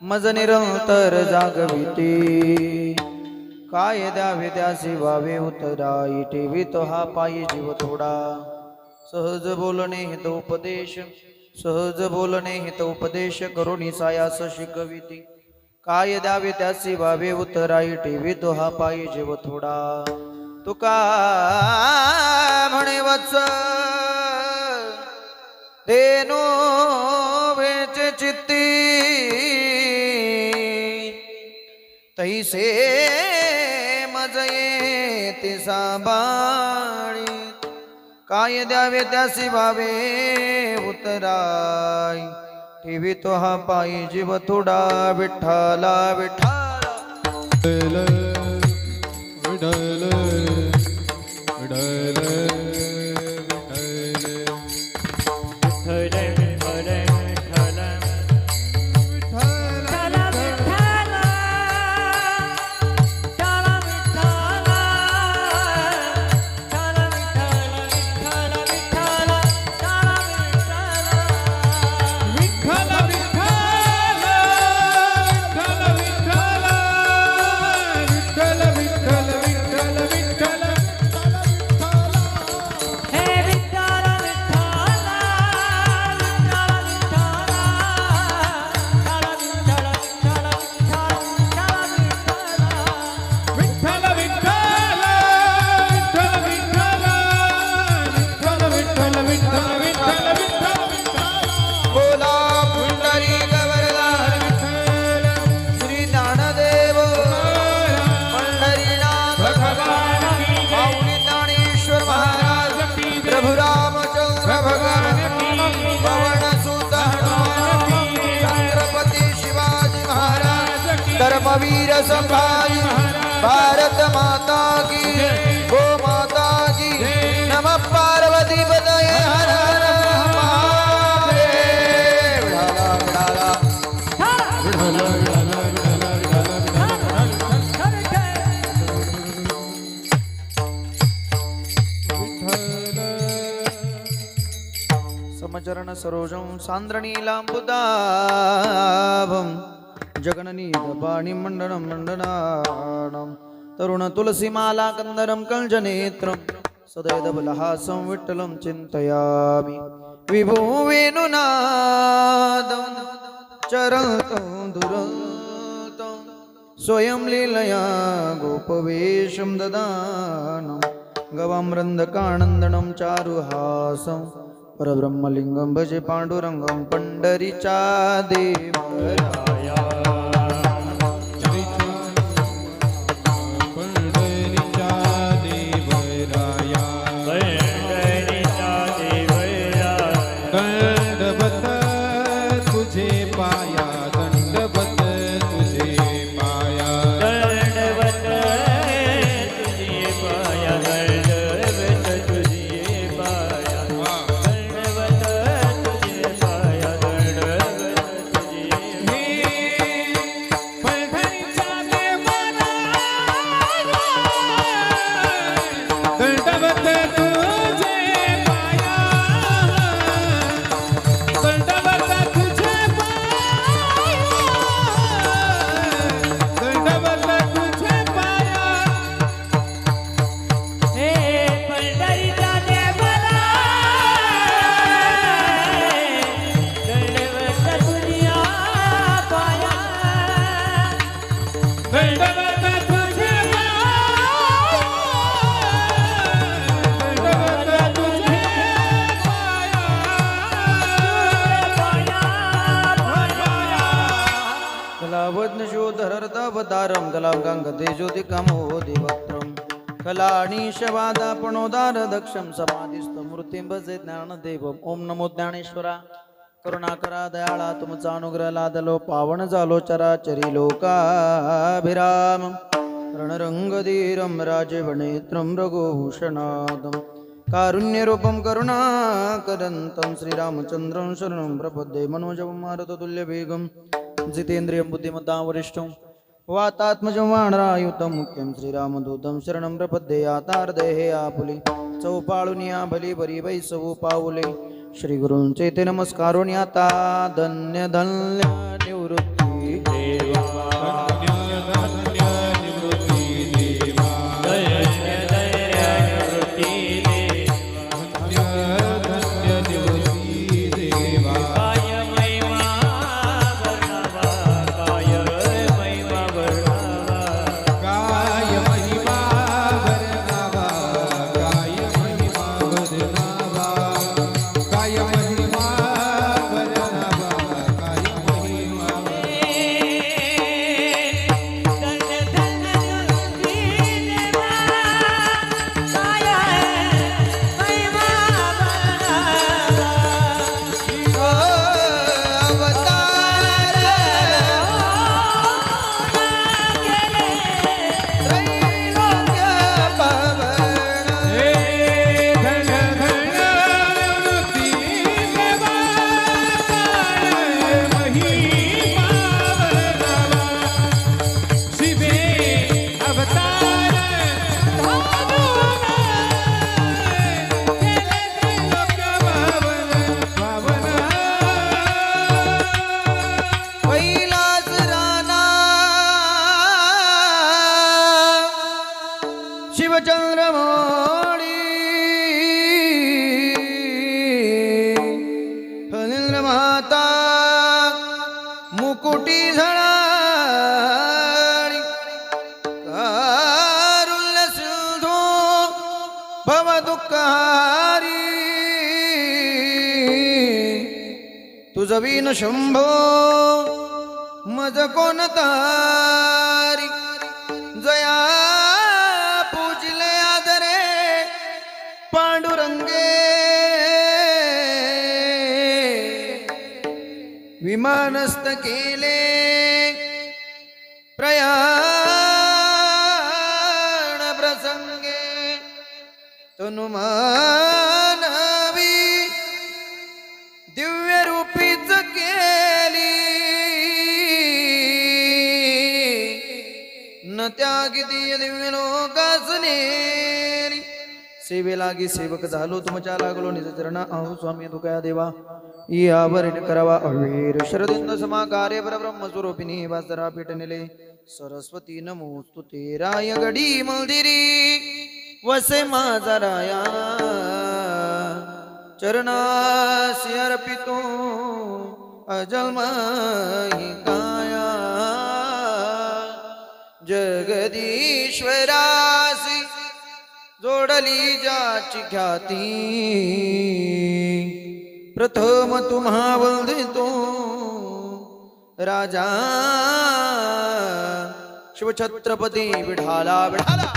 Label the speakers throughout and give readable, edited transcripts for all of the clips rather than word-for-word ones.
Speaker 1: मज निरंतर जागविती काय द्यावे त्यासी व्हावे उतराई ठेवी तो हा पायी जीव थोडा सहज बोलणे हित उपदेश सहज बोलणे हित उपदेश करुणी सायास शिकविती काय द्यावे त्यासी व्हावे उतराई ठेवी तो हा पायी जीव थोडा तुका म्हणे वत्स देनो वेचे चित्ती तैसे मज येते सांभाळी काय द्यावे त्यासी व्हावे उतराई ठेवी तो हा पायी जीव थोडा विठ्ठला विठ्ठला
Speaker 2: विठ्ठल विठ्ठल
Speaker 1: धर्मवीर संभाई भारत माता की गो माता की नमः पार्वती पतये हर हर महादेव समचरण सरोजं सान्द्रणीलाम्बुदाभं जगननीदपाणि मण्डनं मण्डनानं तरुण तुलसीमाला कंदरं कञ्जनेत्रं सदैदबलहासं विठ्ठलं चिन्तयामि विभो वेणुनादं चरतं दुरतं स्वयं लीलया गोपवेशं ददानं गवां रन्दकानन्दनं चारुहासं परब्रह्मलिङ्गं भजे पाण्डुरङ्गं पंढरीचा देवराया कलावज्ञशोधरर्धवतारं कलागाङ्गतेजोतिकमोदिवक्त्रं कलाणीशवादापणोदारदक्षं समाधिस्थमूर्तिं भजे ज्ञानदेवम् ओम नमो ज्ञानेश्वरा करुणाकरा दयाळा तुमचा अनुग्रह लादलो पावन झालो चराचरी लोकाभिरामं रणरंगधीरं राजवनेत्रं रघुभूषणादं कारुण्यरूपं करुणाकरन्तं श्रीरामचन्द्रं शरणं प्रपद्ये मनोजवं मारुततुल्यवेगं जितेन्द्रियं बुद्धिमतां वरिष्ठं वातात्मजं वानरायुतं मुख्यं श्रीरामदूतं शरणं प्रपद्ये यातार्देहे आपुले चौपाळुनिया भली बरी वैसवू पाऊले श्री गुरूंचे ते नमस्कारून आता धन्य धन्य निवृत्ती कैलास राना शिवचंद्रमौळी फणींद्र माता मुकुटी झळाळी कारुण्य सिंधू भव दुःखहारी तुझ विन शंभो मज कोण तारी जया पूजले आदरे पांडुरंगे विमानस्थ केले प्रयाण प्रसंगे तनुमानवी दिव्य रूपीच केली न त्यागी दिव्य लोकास नेली सेवे लागी सेवक झालो तुमच्या लागलो निज चरणा अहो स्वामी तुकया देवा यावर करावा अवीर शरदिंद समाकार्य परब्रह्म स्वरूपिणी वासरा पीठ नेले सरस्वती नमोस्तु ते राय गडी मंदिरी वसे माझा राया चरणासी अर्पितो अजन्महि काया जगदीश्वरासी जोडली ज्याची ख्याती प्रथम तुम्हा वंदितो राजा शिवछत्रपती विठाला विठाला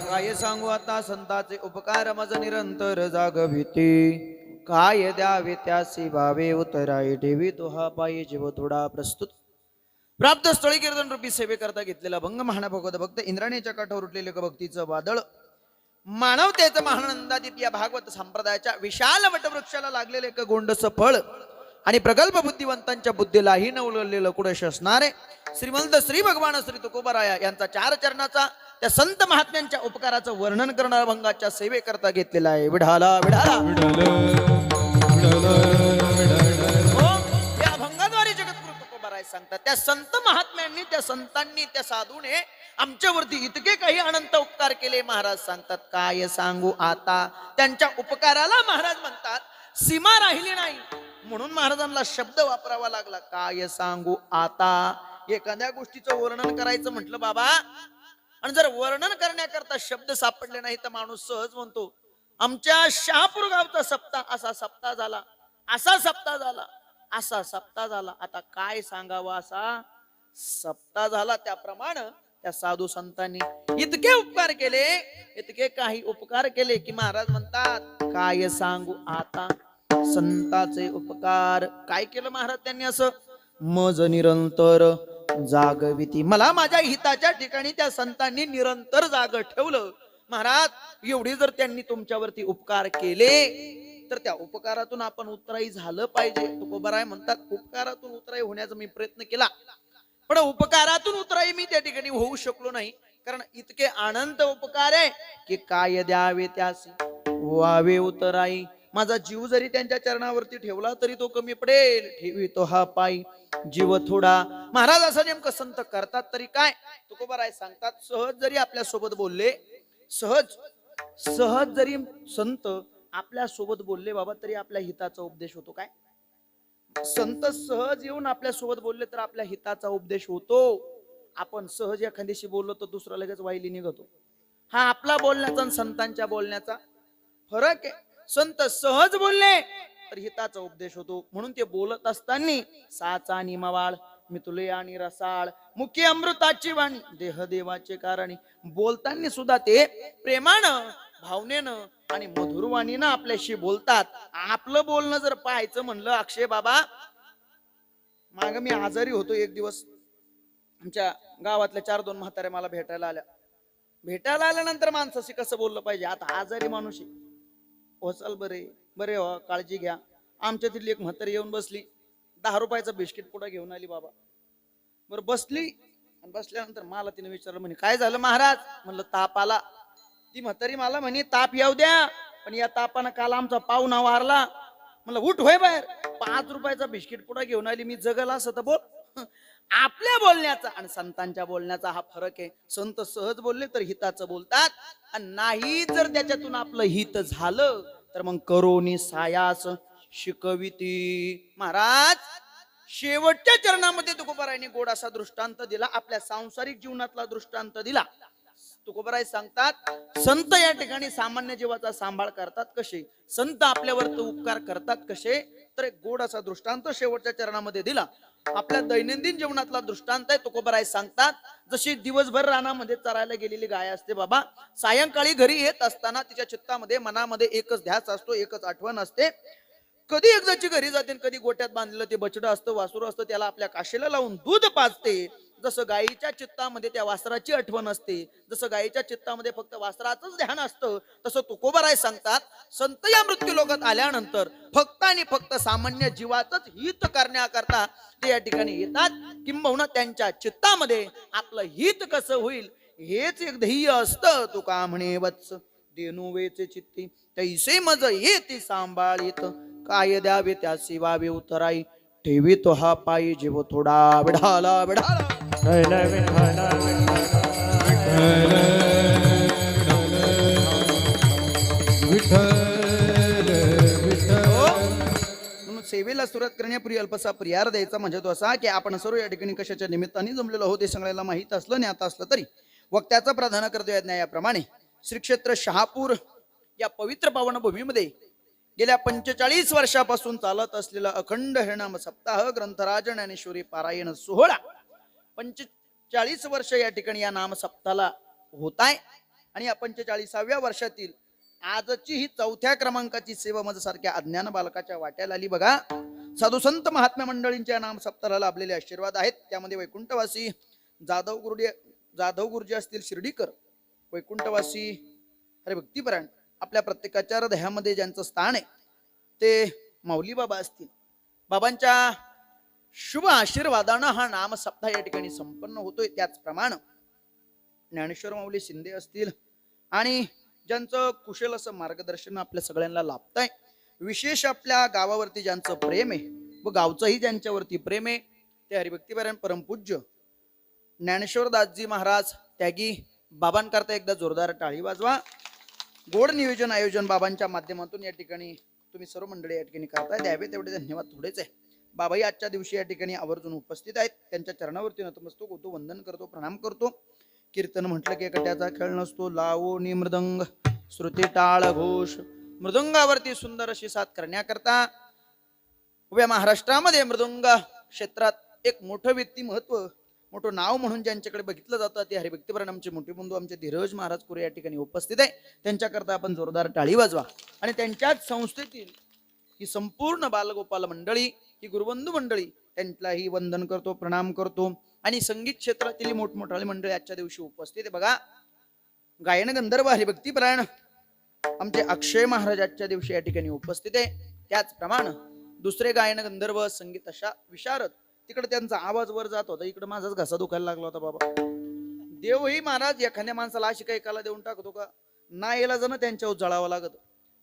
Speaker 1: काय सांगू आता संताचे उपकार मज निरंतर जागविते काय द्यावे त्यासी भावे उतराई ठेवी तो हा पायी जीव थोडा प्रस्तुत प्राप्त स्थळी कीर्तन रूपी सेवेकरता घेतलेला भंग महाना भगवत भक्त इंद्राणीच्या काठावर उठलेले भक्तीचं वादळ मानवतेचं महानंदादीप या भागवत संप्रदायाच्या विशाल वटवृक्षाला लागलेले एक गोंडस फळ आणि प्रगल्भ बुद्धिवंतांच्या बुद्धीलाही नवललेलं कुडश असणारे श्रीमंत श्री भगवान श्री तुकोबाराया यांचा चार चरणाचा त्या संत महात्म्यांच्या उपकाराचं वर्णन करणारा भंगाच्या सेवेकरता घेतलेला आहे विढाला विढाला या भंगाद्वारे जगद्गुरु तुकोबाराय सांगतात त्या संत महात्म्यांनी त्या संतांनी त्या साधूने आमच्यावरती इतके काही अनंत उपकार केले महाराज सांगतात काय सांगू आता त्यांच्या उपकाराला महाराज म्हणतात सीमा राहिली नाही म्हणून महाराजांना शब्द वापरावा लागला काय सांगू आता एखाद्या गोष्टीचं वर्णन करायचं म्हटलं बाबा आणि जर वर्णन करण्याकरता शब्द सापडले नाही तर माणूस सहज म्हणतो आमच्या शहापूर गावचा सप्ताह असा सप्ताह झाला असा सप्ताह झाला असा सप्ताह झाला आता काय सांगावा असा सप्ताह झाला त्याप्रमाणे त्या साधू संतांनी इतके उपकार केले इतके काही उपकार केले की महाराज म्हणतात काय सांगू आता संताचे उपकार काय केलं महाराज त्यांनी असं मज निरंतर जागविती मला माझ्या हिताच्या ठिकाणी त्या संतांनी निरंतर जाग ठेवलं महाराज एवढी जर त्यांनी तुमच्यावरती उपकार केले तर त्या उपकारातून आपण उत्तराई झालं पाहिजे तुकोबाराय म्हणतात उपकारातून उत्तराई होण्याचा मी प्रयत्न केला पण उपकारातून उतराई मी त्या ठिकाणी होऊ शकलो नाही कारण इतके अनंत उपकार आहे की काय द्यावे त्यास व्हावे उतराई माझा जीव जरी त्यांच्या चरणावरती ठेवला तरी तो कमी पडेल ठेवी तो हा पायी जीव थोडा महाराज असं नेमकं संत करतात तरी काय तुकोबाराय सांगतात सहज जरी आपल्या सोबत बोलले सहज जरी संत आपल्या सोबत बोलले बाबा तरी आपल्या हिताचा उपदेश होतो काय संत सहज येऊन आपल्या सोबत बोलले तर आपल्या हिताचा उपदेश होतो आपण सहज एखाद्याशी बोललो तर दुसरा लगेच वाहिली निघतो हा आपला बोलण्याचा आणि संतांच्या बोलण्याचा फरक आहे संत सहज बोलले तर हिताचा उपदेश होतो म्हणून ते बोलत असताना साचा निमवाळ मितुले आणि रसाळ मुख्य अमृताची वाणी देह देवाचे कारणी बोलताना सुद्धा ते प्रेमानं भावनेनं आणि मधुरवाणीनं आपल्याशी बोलतात आपलं बोलणं जर पाहायचं म्हणलं अक्षय बाबा माग मी आजारी होतो एक दिवस आमच्या गावातल्या 4-2 म्हाताऱ्या मला भेटायला आल्यानंतर माणसाशी कसं बोललं पाहिजे आता आजारी माणूस हो चल बरे हो काळजी घ्या आमच्या तिथली एक म्हातारी येऊन बसली 10 रुपयाचं बिस्किट पुढे घेऊन आली बाबा बरं बसली आणि बसल्यानंतर मला तिने विचारलं म्हणे काय झालं महाराज म्हणलं ताप आला ती म्हातारी मला म्हणे ताप येऊ द्या पण या तापानं काल आमचा पाहुणा वारला. म्हणलं उठ होय बाहेर, 5 रुपयाचा बिस्किट पुडा घेऊन आली, मी जगल असं तर बोल. आपल्या बोलण्याचा आणि संतांच्या बोलण्याचा हा फरक आहे. संत सहज बोलले तर हिताचं बोलतात, आणि नाही जर त्याच्यातून आपलं हित झालं तर मग करोनी सायास शिकविती. महाराज शेवटच्या चरणामध्ये तुकोबारायांनी गोड असा दृष्टांत दिला, आपल्या सांसारिक जीवनातला दृष्टांत दिला. तुकोबाराय सांगतात, संत या ठिकाणी सामान्य जीवाचा सांभाळ करतात कसे, संत आपल्यावर उपकार करतात कसे, तर एक गोड असा दृष्टांत शेवटच्या चरणामध्ये दिला. आपल्या दैनंदिन जीवनातला दृष्टांत आहे. तुकोबाराय सांगतात, जशी दिवसभर रानामध्ये चरायला गेलेली गाय असते बाबा, सायंकाळी घरी येत असताना तिच्या चित्तामध्ये मनामध्ये एकच ध्यास असतो, एकच आठवण असते. कधी एकदाची घरी जाते, कधी गोट्यात बांधलेलं ते बछडं असतं, वासरू असतं, त्याला आपल्या काशीला लावून दूध पाजते. जसं गायीच्या चित्तामध्ये त्या वासराची आठवण असते, जसं गायीच्या चित्तामध्ये फक्त वासराचंच ध्यान असतं, तसं तुकोबाराय सांगतात, संत या मृत्यू लोकात आल्यानंतर फक्त आणि फक्त सामान्य जीवाचंच हित करण्याकरता ते या ठिकाणी येतात. किंबहुना त्यांच्या चित्तामध्ये आपलं हित कसं होईल हेच एक ध्येय असतं. तुका म्हणे वत्स देनुवेचे चित्ती, तैसे मज येते सांभाळीत, काय द्यावे त्यासी वावे उतराई, ठेवी तो हा पायी जीव थोडा. विढाला विढाला म्हणून सेवेला सुरुवात करण्यापूर्वी अल्पसा प्रियार द्यायचा म्हणजे तो असा की आपण सर्व या ठिकाणी कशाच्या निमित्ताने जमलेलो आहोत हे सगळ्याला माहीत असलं नाही आता असलं तरी वक्त्याचा प्राधान्य करतो याप्रमाणे श्री क्षेत्र शहापूर या पवित्र पावन भूमीमध्ये गेल्या 45 वर्षापासून चालत असलेला अखंड हरिनाम सप्ताह ग्रंथराज ज्ञानेश्वरी पारायण सोहळा 45 वर्ष या ठिकाणी या नाम सप्ताहाला होत आहे. आणि या 45व्या वर्षातील आजची ही 4थ्या क्रमांकाची सेवा माझ्या सारख्या अज्ञान बालकाच्या वाट्याला आली बघा. साधू संत महात्मा मंडळींच्या नाम सप्ताहाला लाभलेले आशीर्वाद आहेत. त्यामध्ये वैकुंठवासी जाधव गुरुजी असतील शिर्डीकर, वैकुंठवासी हरे भक्तीपरायण आपल्या प्रत्येकाच्या हृदयामध्ये ज्यांचं स्थान आहे ते माऊली बाबा असतील. बाबांच्या शुभ आशीर्वादानं हा नाम सप्ताह या ठिकाणी संपन्न होतोय. त्याचप्रमाणे ज्ञानेश्वर माऊली शिंदे असतील आणि ज्यांचं कुशल असं मार्गदर्शन आपल्या सगळ्यांना लाभतंय. विशेष आपल्या गावावरती ज्यांचं प्रेम आहे व गावचंही ज्यांच्यावरती प्रेम आहे ते हरिभक्तीपरायण परमपूज्य ज्ञानेश्वर दासजी महाराज त्यागी बाबांकरता एकदा जोरदार टाळी वाजवा. गोड नियोजन आयोजन बाबांच्या माध्यमातून या ठिकाणी तुम्ही सर्व मंडळी या ठिकाणी करताय, द्यावे तेवढे धन्यवाद थोडेच आहे. बाबाही आजच्या दिवशी या ठिकाणी आवर्जून उपस्थित आहेत. त्यांच्या चरणावरती नतमस्तक होतो, वंदन करतो, प्रणाम करतो. कीर्तन म्हटलं की कट्याचा खेळ नसतो, लावो नि मृदंग श्रुती टाळ घोष. मृदंगावरती सुंदर अशी साथ करण्याकरता उभ्या महाराष्ट्रामध्ये मृदंग क्षेत्रात एक मोठं व्यक्तिमत्व, मोठं नाव म्हणून ज्यांच्याकडे बघितलं जातं ते हरिभक्तीपरायण आमचे मोठे बंधू आमचे धीरज महाराज कुरे या ठिकाणी उपस्थित आहे. त्यांच्याकरता आपण जोरदार टाळी वाजवा. आणि त्यांच्याच संस्थेतील ही संपूर्ण बालगोपाल मंडळी, ही गुरुबंधू मंडळी, त्यांनाही वंदन करतो, प्रणाम करतो. आणि संगीत क्षेत्रातील मोठमोठाली मंडळी आजच्या दिवशी उपस्थित आहे बघा. गायन गंधर्व हरिभक्तीपरायण आमचे अक्षय महाराज आजच्या दिवशी या ठिकाणी उपस्थित आहे. त्याचप्रमाणे दुसरे गायन गंधर्व संगीत अशा विशारद, तिकडे त्यांचा आवाज वर जात होता, इकडे माझाच घसा दुखायला लागला होता बाबा. देवही महाराज एखाद्या माणसाला अशी काही काला देऊन टाकतो का, ना याला जण त्यांच्यावर जळावं लागत.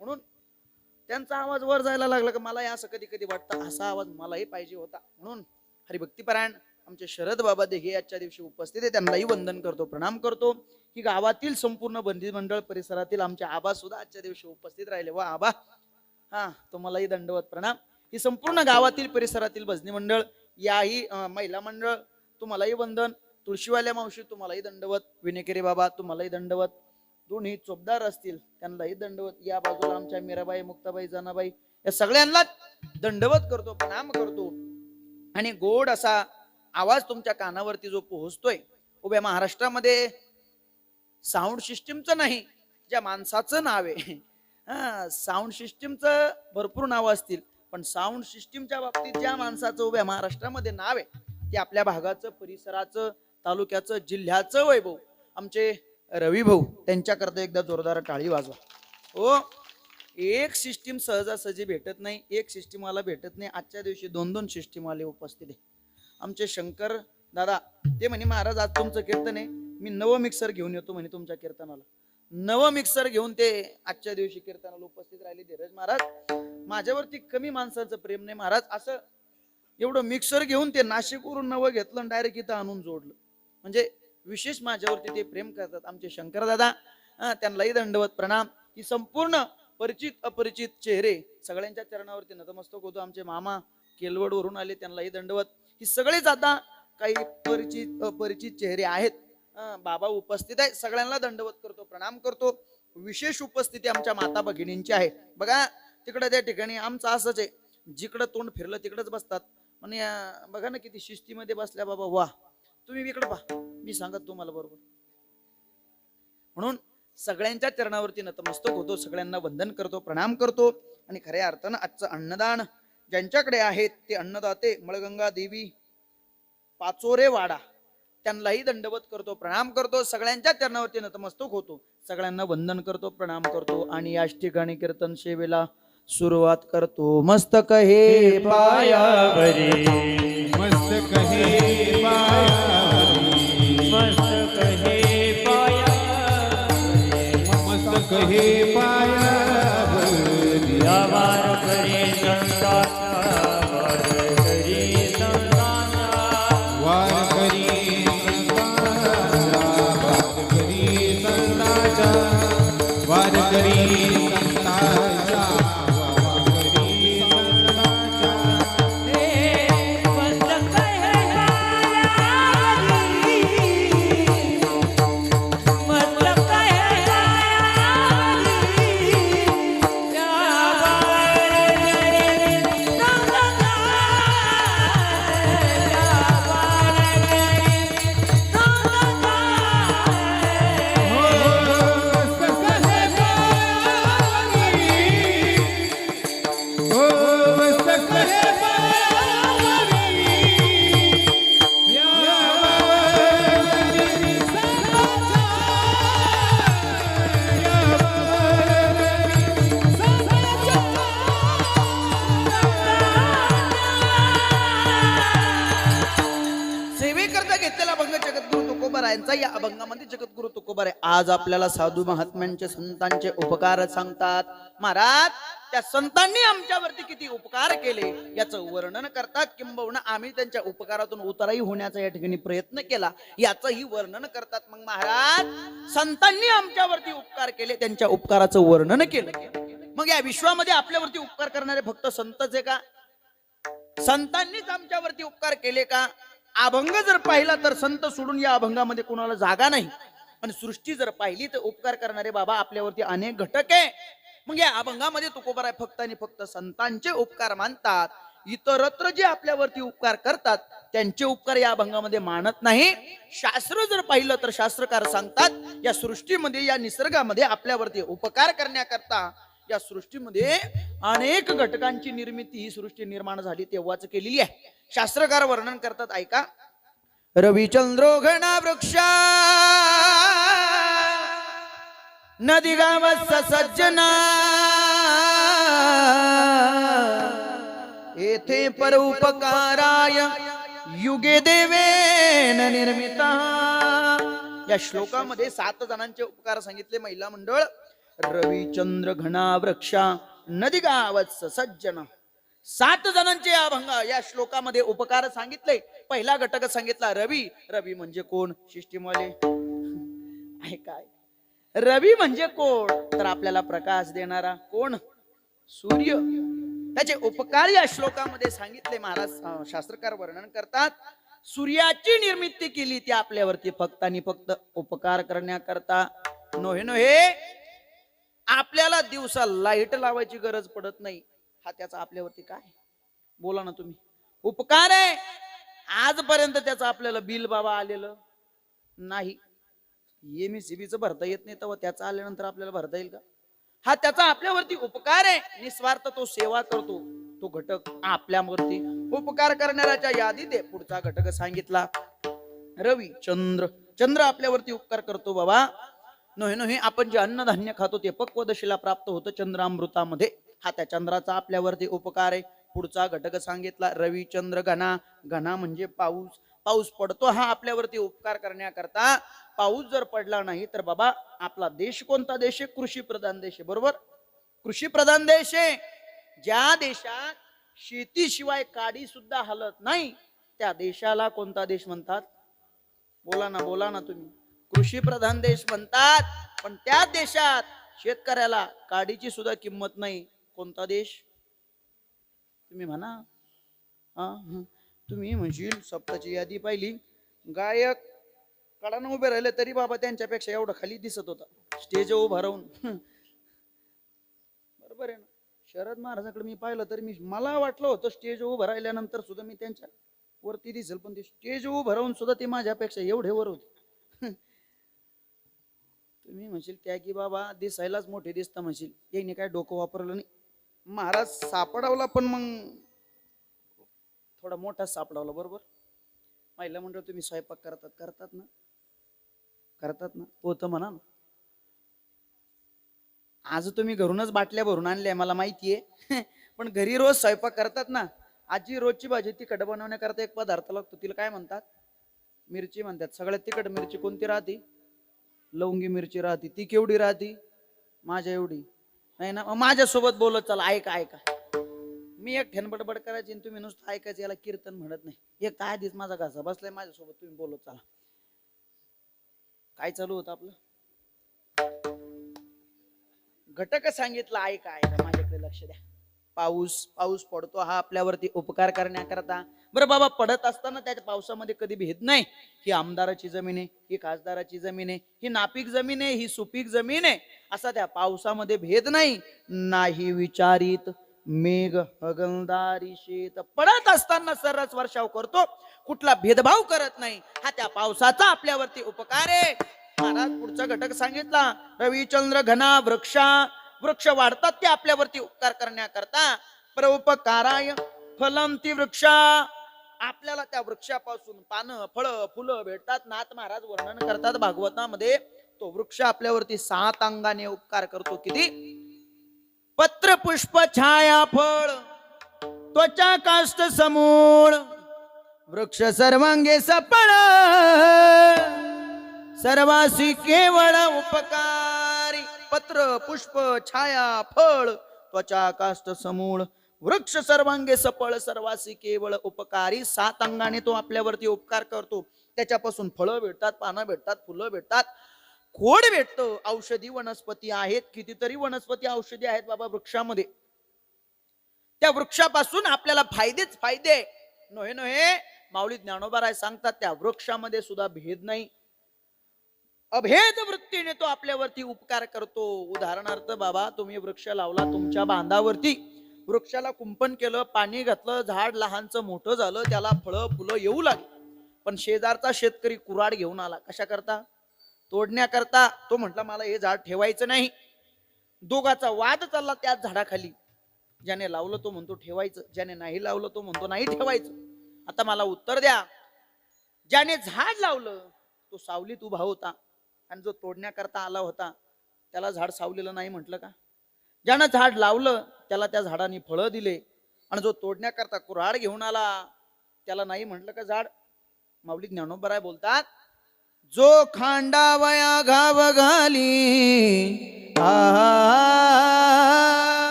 Speaker 1: म्हणून त्यांचा आवाज वर जायला लागला का मला असं कधी कधी वाटतं असा आवाज मलाही पाहिजे होता. म्हणून हरिभक्तीपरायण आमचे शरद बाबा देहे आजच्या दिवशी उपस्थित आहे, त्यांनाही वंदन करतो, प्रणाम करतो. ही गावातील संपूर्ण बंदी मंडळ परिसरातील आमचे आबा सुद्धा आजच्या दिवशी उपस्थित राहिले. वा आबा, हा तुम्हालाही दंडवत प्रणाम. ही संपूर्ण गावातील परिसरातील भजनी मंडळ, याही महिला मंडळ तुम्हालाही वंदन. तुळशीवाल्या मावशी तुम्हालाही दंडवत. विनेकेरे बाबा तुम्हालाही दंडवत. दोन्ही चोपदार असतील त्यांनाही दंडवत. या बाजूला आमच्या मीराबाई, मुक्ताबाई, जनाबाई या सगळ्यांना दंडवत करतो, प्रणाम करतो. आणि गोड असा आवाज तुमच्या कानावरती जो पोहोचतोय, उभ्या महाराष्ट्रामध्ये साऊंड सिस्टीमचं नाही, ज्या माणसाचं नाव आहे, साऊंड सिस्टीमचं भरपूर नाव असतील, पण साऊंड सिस्टीमच्या बाबतीत ज्या माणसाचं उभ्या महाराष्ट्रामध्ये नाव आहे ते आपल्या भागाचं, परिसराचं, तालुक्याचं, जिल्ह्याचं वैभव आमचे रवी भाऊ, त्यांच्याकरता एकदा जोरदार टाळी वाजवा. हो, एक सिस्टीम सहजासहजी भेटत नाही, एक सिस्टीम वाला भेटत नाही. आजच्या दिवशी 2-2 सिस्टीम वाले उपस्थित आहे. आमचे शंकर दादा ते म्हणे महाराज आज तुमचं कीर्तन आहे, मी नवं मिक्सर घेऊन येतो म्हणे तुमच्या कीर्तनाला. नव मिक्सर घेऊन ते आजच्या दिवशी कीर्तनाला उपस्थित राहिले धीरज महाराज. माझ्यावरती कमी माणसाचं प्रेम नाही महाराज, असं एवढं मिक्सर घेऊन ते नाशिकवरून नवं घेतलं डायरेक्ट इथं आणून जोडलं. म्हणजे विशेष माझ्यावरती ते प्रेम करतात आमचे शंकर दादा. त्यांनाही दंडवत प्रणाम. की संपूर्ण परिचित अपरिचित चेहरे सगळ्यांच्या चरणावरती नतमस्तक होतो. आमचे मामा केलवड वरून आले, त्यांनाही दंडवत. ही सगळेच आता काही परिचित अपरिचित चेहरे आहेत. बाबा उपस्थित आहे, सगळ्यांना दंडवत करतो, प्रणाम करतो. विशेष उपस्थिती आमच्या माता भगिनींची आहे. बघा तिकडे त्या ठिकाणी आमचं असंच आहे, जिकडं तोंड फिरलं तिकडच बसतात. म्हणजे बघा ना किती शिस्तीमध्ये बसल्या बाबा. वा, तुम्ही इकडे पहा, मी सांगत तुम्हाला बरोबर. म्हणून सगळ्यांच्या चरणावरती नतमस्तक होतो, सगळ्यांना वंदन करतो, प्रणाम करतो. आणि खऱ्या अर्थानं आजचं अन्नदान ज्यांच्याकडे आहेत ते अन्नदाते मळगंगा देवी पाचोरे वाडा, त्यांनाही दंडवत करतो, प्रणाम करतो. सगळ्यांच्या चरणावरती नतमस्तक होतो, सगळ्यांना वंदन करतो, प्रणाम करतो. आणि याच ठिकाणी कीर्तन सेवेला सुरुवात करतो. मस्तक हे पायावरी,
Speaker 2: मस्तक हे पायावरी,
Speaker 3: मस्तक हे पायावरी,
Speaker 2: मस्तक हे पायावरी,
Speaker 3: या वारकरी संतांचा, वारकरी संतांचा,
Speaker 2: वारकरी संतांचा, वारकरी संतांचा, वारकरी संतांचा, वारकरी संतांचा.
Speaker 3: हे मस्तक हे पायावरी, मस्तक हे पायावरी, या वारकरी संतांचा, या वारकरी संतांचा.
Speaker 1: सेवेकरता घेतलेला अभंग जगद्गुरु तुकोबारायांचा. या अभंगामध्ये जगद्गुरु तुकोबाराय आज आपल्याला साधू महात्म्यांचे संतांचे उपकार सांगतात. महाराज त्या संतांनी आमच्यावरती किती उपकार केले याचं वर्णन करतात. किंबहुना आम्ही त्यांच्या उपकारातून उतराई होण्याचा या ठिकाणी प्रयत्न केला याचंही वर्णन करतात. मग महाराज संतांनी आमच्यावरती उपकार केले, त्यांच्या उपकाराचं वर्णन केलं. मग या विश्वामध्ये आपल्यावरती उपकार करणारे फक्त संतच आहे का? संतांनीच आमच्यावरती उपकार केले का? अभंग जर पाहिला तर संत सोडून या अभंगामध्ये कोणाला जागा नाही. आणि सृष्टी जर पाहिली तर उपकार करणारे बाबा आपल्यावरती अनेक घटक आहे. मग या अभंगामध्ये तुकोबाराय फक्त आणि फक्त संतांचे उपकार मानतात. इतरत्र जे आपल्यावरती उपकार करतात त्यांचे उपकार या अभंगामध्ये मानत नाही. शास्त्र जर पाहिलं तर शास्त्रकार सांगतात या सृष्टीमध्ये, या निसर्गामध्ये आपल्यावरती उपकार करण्याकरता या सृष्टीमध्ये अनेक घटकांची निर्मिती, ही सृष्टी निर्माण झाली तेव्हाच केलेली आहे. शास्त्रकार वर्णन करतात, ऐका. रविचंद्रो घना वृक्षा नदी गावस सज्जना येथे परोपकाराय युगे देवेन निर्मिता. या श्लोकामध्ये 7 जणांचे उपकार सांगितले. महिला मंडळ, रविचंद्र घना वृक्षा नदी गावस सज्जना, 7 जणांचे अभंग या श्लोकामध्ये उपकार सांगितले. पहिला घटक सांगितला रवी. रवी म्हणजे कोण? शिष्टीमले आहे काय? रवी म्हणजे कोण? तर आपल्याला प्रकाश देणारा कोण? सूर्य. त्याचे उपकार या श्लोकामध्ये सांगितले. महाराज शास्त्रकार वर्णन करतात सूर्याची निर्मिती केली ती आपल्यावरती फक्त आणि फक्त उपकार करण्याकरता. नोहे नोहे आपल्याला दिवसा लाईट लावायची गरज पडत नाही. हा त्याचा आपल्यावरती काय? बोला ना तुम्ही. उपकार आहे. आजपर्यंत त्याचं आपल्याला बिल बाबा आलेलं नाही. एमएससीबीचं भरता येत नाही, तेव्हा त्याचं आल्यानंतर आपल्याला भरता येईल का? हा त्याचा आपल्यावरती उपकार आहे. निस्वार्थ तो सेवा करतो. तो घटक आपल्यावरती उपकार करणाऱ्याच्या यादीत आहे. पुढचा घटक सांगितला रवी. चंद्र. चंद्र आपल्यावरती उपकार करतो बाबा. नोहे नोहे आपण जे अन्नधान्य खातो ते पक्वदशीला प्राप्त होतं चंद्रामृतामध्ये. हा त्या चंद्राचा आपल्यावरती उपकार आहे. पुढचा घटक सांगितला रवी चंद्र घना. घना म्हणजे पाऊस. पाऊस पडतो हा आपल्यावरती उपकार करण्याकरता. पाऊस जर पडला नाही तर बाबा आपला देश कोणता देश आहे? कृषी प्रधान देश आहे, बरोबर? कृषी प्रधान देश आहे. ज्या देशात शेतीशिवाय काडी सुद्धा हलत नाही त्या देशाला कोणता देश म्हणतात? बोला ना तुम्ही. कृषी प्रधान देश म्हणतात. पण त्या देशात शेतकऱ्याला काडीची सुद्धा किंमत नाही. कोणता देश? तुम्ही म्हणा. तुम्ही म्हणशील सप्ताची यादी पाहिली, गायक कडानं उभे राहिले तरी बाबा त्यांच्यापेक्षा एवढं खाली दिसत होता स्टेज उभा राहून. बरोबर आहे ना? शरद महाराजांकडे मी पाहिलं तर मला वाटलं होतं स्टेज उभं राहिल्यानंतर सुद्धा मी त्यांच्या वरती दिसेल, पण ते स्टेज उभं राहून सुद्धा ते माझ्यापेक्षा एवढे वर होते. तुम्ही म्हणशील त्या की बाबा दिसायलाच मोठे दिसता म्हणशील, याने काय डोकं वापरलं नाही. महाराज सापडावला पण मग थोडा मोठा सापडावला, बरोबर? महिला मंडळ तुम्ही स्वयंपाक करतात ना होतं म्हणा ना. आज तुम्ही घरूनच बाटल्या भरून आणल्या मला माहितीये, पण घरी रोज स्वयंपाक करतात ना. आजी रोजची भाजी तिखट बनवण्याकरता एक पदार्थ लागतो, तिला काय म्हणतात? मिरची म्हणतात. सगळ्यात तिखट मिरची कोणती राहते? लवंगी मिरची राहते. ती केवढी राहते? माझ्या एवढी. नाही ना? माझ्यासोबत बोलत चला. ऐका मी एक ठेन बडबड करायची आणि तुम्ही नुसतं ऐकायचं. याला कीर्तन म्हणत नाही. एक काय आधीच माझा घासा बसलाय माझ्यासोबत, तुम्ही बोलत चला. काय चालू होतं आपलं? घटक सांगितलं. ऐका माझ्याकडे लक्ष द्या. पाऊस पडतो हा आपल्यावरती उपकार करण्याकरता. बरं बाबा, पडत असताना त्याच्या पावसामध्ये कधी भेद नाही. ही आमदाराची जमीन आहे, ही खासदाराची जमीन आहे, ही नापीक जमीन आहे, ही सुपीक जमीन आहे, असा त्या पावसामध्ये भेद नाही विचारित मेघ हगलदारी शेत. पडत असताना सर्रास वर्षाव करतो, कुठला भेदभाव करत नाही. हा त्या पावसाचा आपल्यावरती उपकार आहे. महाराज पुढचा घटक सांगितला. रविचंद्र घना वृक्ष वाढतात ते आपल्यावरती उपकार करण्याकरता. परोपकाराय फलम ती वृक्ष. आपल्याला त्या वृक्षापासून पानं फळं फुलं भेटतात. नाथ महाराज वर्णन करतात भागवतामध्ये. तो वृक्ष आपल्यावरती 7 अंगाने उपकार करतो. किती? पत्र पुष्प छाया फळ त्वचा काष्ठ समूळ वृक्ष सर्वांगे सफळ सर्वासी केवळ उपकारी. पत्र पुष्प छाया फळ त्वचा काष्ठ समूळ वृक्ष सर्वांगे सफळ सर्वासी केवळ उपकारी. 7 अंगाने तो आपल्यावरती उपकार करतो. त्याच्यापासून फळं भेटतात, पानं भेटतात, फुलं भेटतात, खोड भेटतो. औषधी वनस्पती आहेत. कितीतरी वनस्पती औषधी आहेत बाबा वृक्षामध्ये. त्या वृक्षापासून आपल्याला फायदेच फायदे. नोहे माऊली ज्ञानोबा सांगतात त्या वृक्षामध्ये सुद्धा भेद नाही. अभेद वृत्तीने तो आपल्यावरती उपकार करतो. उदाहरणार्थ बाबा, तुम्ही वृक्ष लावला तुमच्या बांधावरती, वृक्षाला कुंपण केलं, पाणी घातलं, झाड लहानचं मोठं झालं, त्याला फळं फुलं येऊ लागली. पण शेजारचा शेतकरी कुऱ्हाड घेऊन आला. कशा करता? तोडण्याकरता. तो म्हटला मला हे झाड ठेवायचं नाही. दोघाचा वाद चालला त्याच झाडाखाली. ज्याने लावलं तो म्हणतो ठेवायचं, ज्याने नाही लावलं तो म्हणतो नाही ठेवायचं. आता मला उत्तर द्या. ज्याने झाड लावलं तो सावलीत उभा होता, आणि जो तोडण्याकरता आला होता त्याला झाड सावलीला नाही म्हटलं का? ज्यानं झाड लावलं त्याला त्या झाडाने फळं दिले, आणि जो तोडण्याकरता कुऱ्हाड घेऊन आला त्याला नाही म्हटलं का झाड? माऊली ज्ञानोबराय बोलतात, जो खांडावया घाव घाली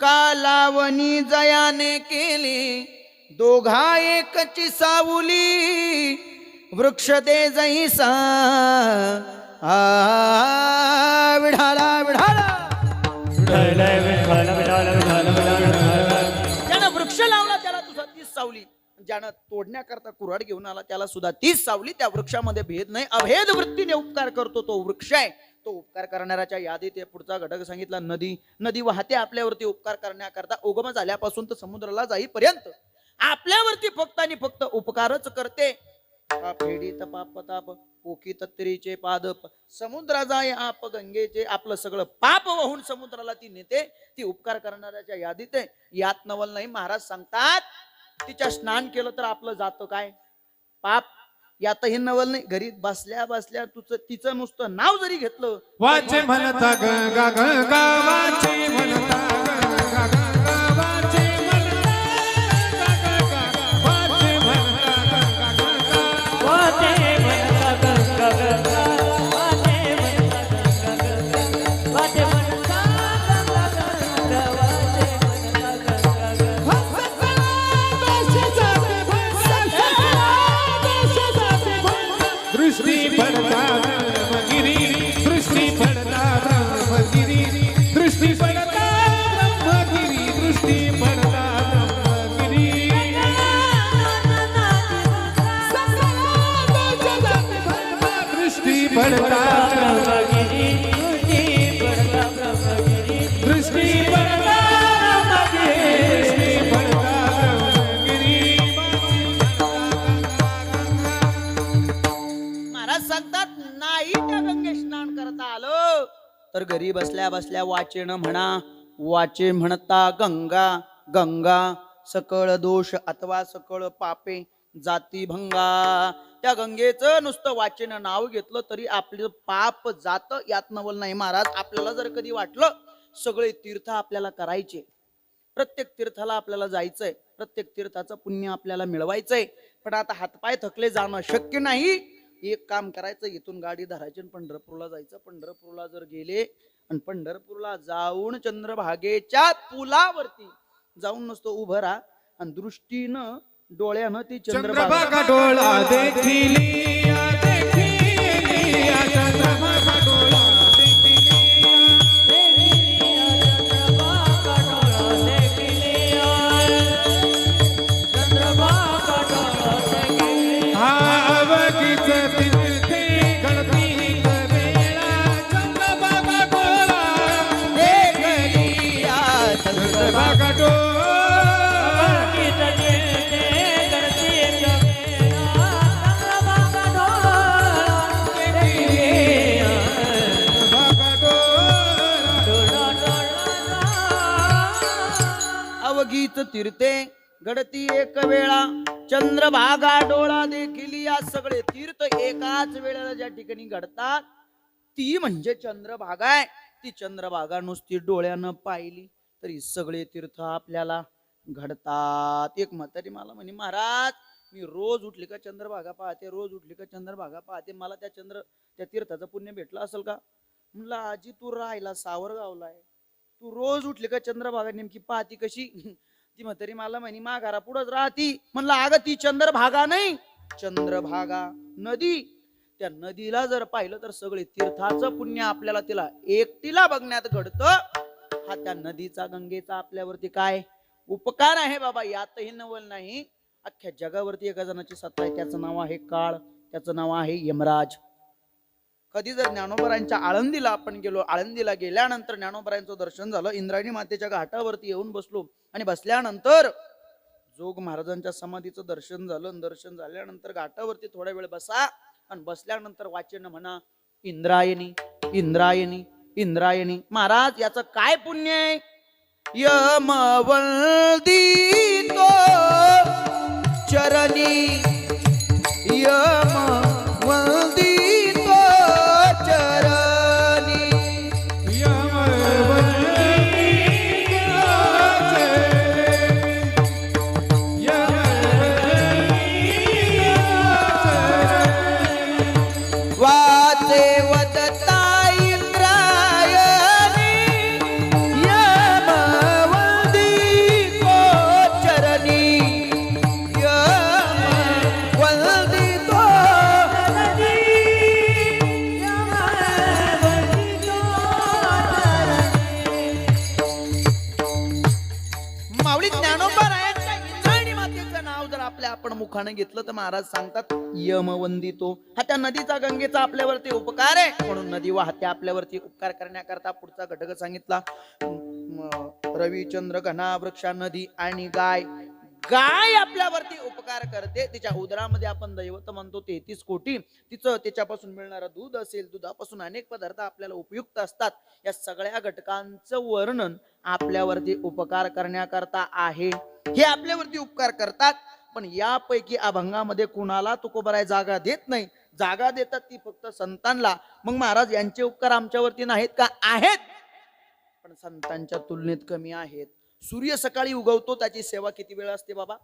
Speaker 1: का लावणी जयाने केली, दोघा एकची सावली वृक्ष दे जैसा विढाला विढाला. ज्यानं वृक्ष लावला त्याला तुझा 30 सावली, ज्यानं तोडण्याकरता कुऱ्हाड घेऊन आला त्याला सुद्धा 30 सावली. त्या वृक्षामध्ये भेद नाही. अभेद वृत्तीने उपकार करतो तो वृक्ष आहे. तो उपकार करणाऱ्याच्या यादीत पुढचा घटक सांगितला. नदी वाहते आपल्यावरती उपकार करण्याकरता. उगम झाल्यापासून तर समुद्राला जाईपर्यंत आपल्यावरती फक्त आणि फक्त उपकारच करते. फेडीत पाप ताप पोखी तत्रीचे पादप समुद्रा जाय आप गंगेचे. आपलं सगळं पाप वाहून समुद्राला ती नेते. ती उपकार करणाऱ्याच्या यादीत आहे. यात नवल नाही. महाराज सांगतात तिच्या स्नान केलं तर आपलं जातं काय? पाप. यातही नवल नाही. घरी बसल्या बसल्या तिचं नुसतं नाव जरी घेतलं
Speaker 2: वाचे म्हणता ग ग ग ग वाचे म्हणता ग ग ग वाचे म्हणता ग ग ग वाचे म्हणता ग ग ग वाचे म्हणता ग ग ग
Speaker 1: तर घरी बसल्या बसल्या वाचन म्हणा. वाचे म्हणता गंगा. गंगा सकळ दोष अथवा सकळ पापे जाती भंगा. त्या गंगेचं नुसतं वाचन नाव घेतलं तरी आपलं पाप जात, यात नवल नाही. महाराज आपल्याला जर कधी वाटलं सगळे तीर्थ आपल्याला करायचे, प्रत्येक तीर्थाला आपल्याला जायचंय, प्रत्येक तीर्थाचं पुण्य आपल्याला मिळवायचंय, पण आता हातपाय थकले, जाणं शक्य नाही. एक काम करायचं, इथून गाडी धरायची आणि पंढरपूरला जायचं. पंढरपूरला जर गेले आणि पंढरपूरला जाऊन चंद्रभागेच्या पुलावरती जाऊन नुसतं उभं राहा आणि दृष्टीनं डोळ्यानं ती चंद्रभागा
Speaker 2: चंद्रभागा डोळा देखिलिया देखिलिया चंद्रभागा डोळा हा अवघीच तीर्थे गणपती वेळा चंद्रभागा डोळा
Speaker 1: देखिलिया
Speaker 2: चंद्रभागा डोळा
Speaker 1: अवघीच तीर्थे घडती एक वेळा चंद्रभागा डोळा देखील. या सगळे तीर्थ एकाच वेळेला ज्या ठिकाणी घडतात ती म्हणजे चंद्रभागा आहे. ती चंद्रभागा नुसती डोळ्यानं पाहिली तरी सगळे तीर्थ आपल्याला घडतात. एक म्हातारी मला म्हणे, महाराज मी रोज उठली का चंद्रभागा पाहते, रोज उठली का चंद्रभागा पाहते, मला त्या तीर्थाचं पुण्य भेटलं असेल का? म्हणलं आजी तू राहिला सावरगावला आहे, तू रोज उठली का चंद्रभागा नेमकी पाहती कशी? ती म्हातारी मला म्हणे माघारा पुढंच राहती. म्हणलं अगं ती चंद्रभागा नाही, चंद्रभागा नदी. त्या नदीला जर पाहिलं तर सगळे तीर्थाचं पुण्य आपल्याला तिला एकटीला बघण्यात घडतं. हा त्या नदीचा गंगेचा आपल्यावरती काय उपकार आहे बाबा, यातही नवल नाही. अख्ख्या जगावरती एका जणाची सत्ता आहे, त्याचं नाव आहे काळ, त्याचं नाव आहे यमराज. कधी जर ज्ञानोबरांच्या आळंदीला आपण गेलो, आळंदीला गेल्यानंतर ज्ञानोबरांचं दर्शन झालं, इंद्रायणी मातेच्या घाटावरती येऊन बसलो आणि बसल्यानंतर जोग महाराजांच्या समाधीचं दर्शन झालं. दर्शन झाल्यानंतर घाटावरती थोडा वेळ बसा आणि बसल्यानंतर वाचन म्हणा इंद्रायणी इंद्रायणी इंद्रायणी. महाराज याचं काय पुण्य आहे? यमवंदी तो चरणी, यमवंदी तो चरणी. वाचे वदता इंद्रायणी, यमवंदी तो चरणी, यमवंदी तो माऊली ज्ञानोबरायांच्या इंद्रायणी मातेचं नाव जर आपण मुखाने घेतलं तर महाराज सांगतात यमवंदितो. हा त्या नदीचा गंगेचा आपल्यावरती उपकार आहे, म्हणून नदी वाहते आपल्यावरती. उपकार करण्याकरता पुढचा घटक सांगितला, रविचंद्र घना वृक्षा नदी आणि गाय. गाय आपल्यावरती उपकार करते, तिच्या उदरामध्ये आपण दैवत म्हणतो 33 कोटी. तिचं त्याच्यापासून मिळणारं दूध असेल, दुधापासून अनेक पदार्थ आपल्याला उपयुक्त असतात. या सगळ्या घटकांचं वर्णन आपल्यावरती उपकार करण्याकरता आहे. हे आपल्यावरती उपकार करतात, पण यापैकी अभंगामध्ये कुणाला तुकोबराय जागा देत नाही. जागा देतात ती फक्त संतांना. मग महाराज यांचे उपकार आमच्यावरती नाहीत का? आहेत, पण संतांच्या तुलनेत कमी आहेत. सूर्य सकाळी उगवतो, त्याची सेवा किती वेळ असते बाबा?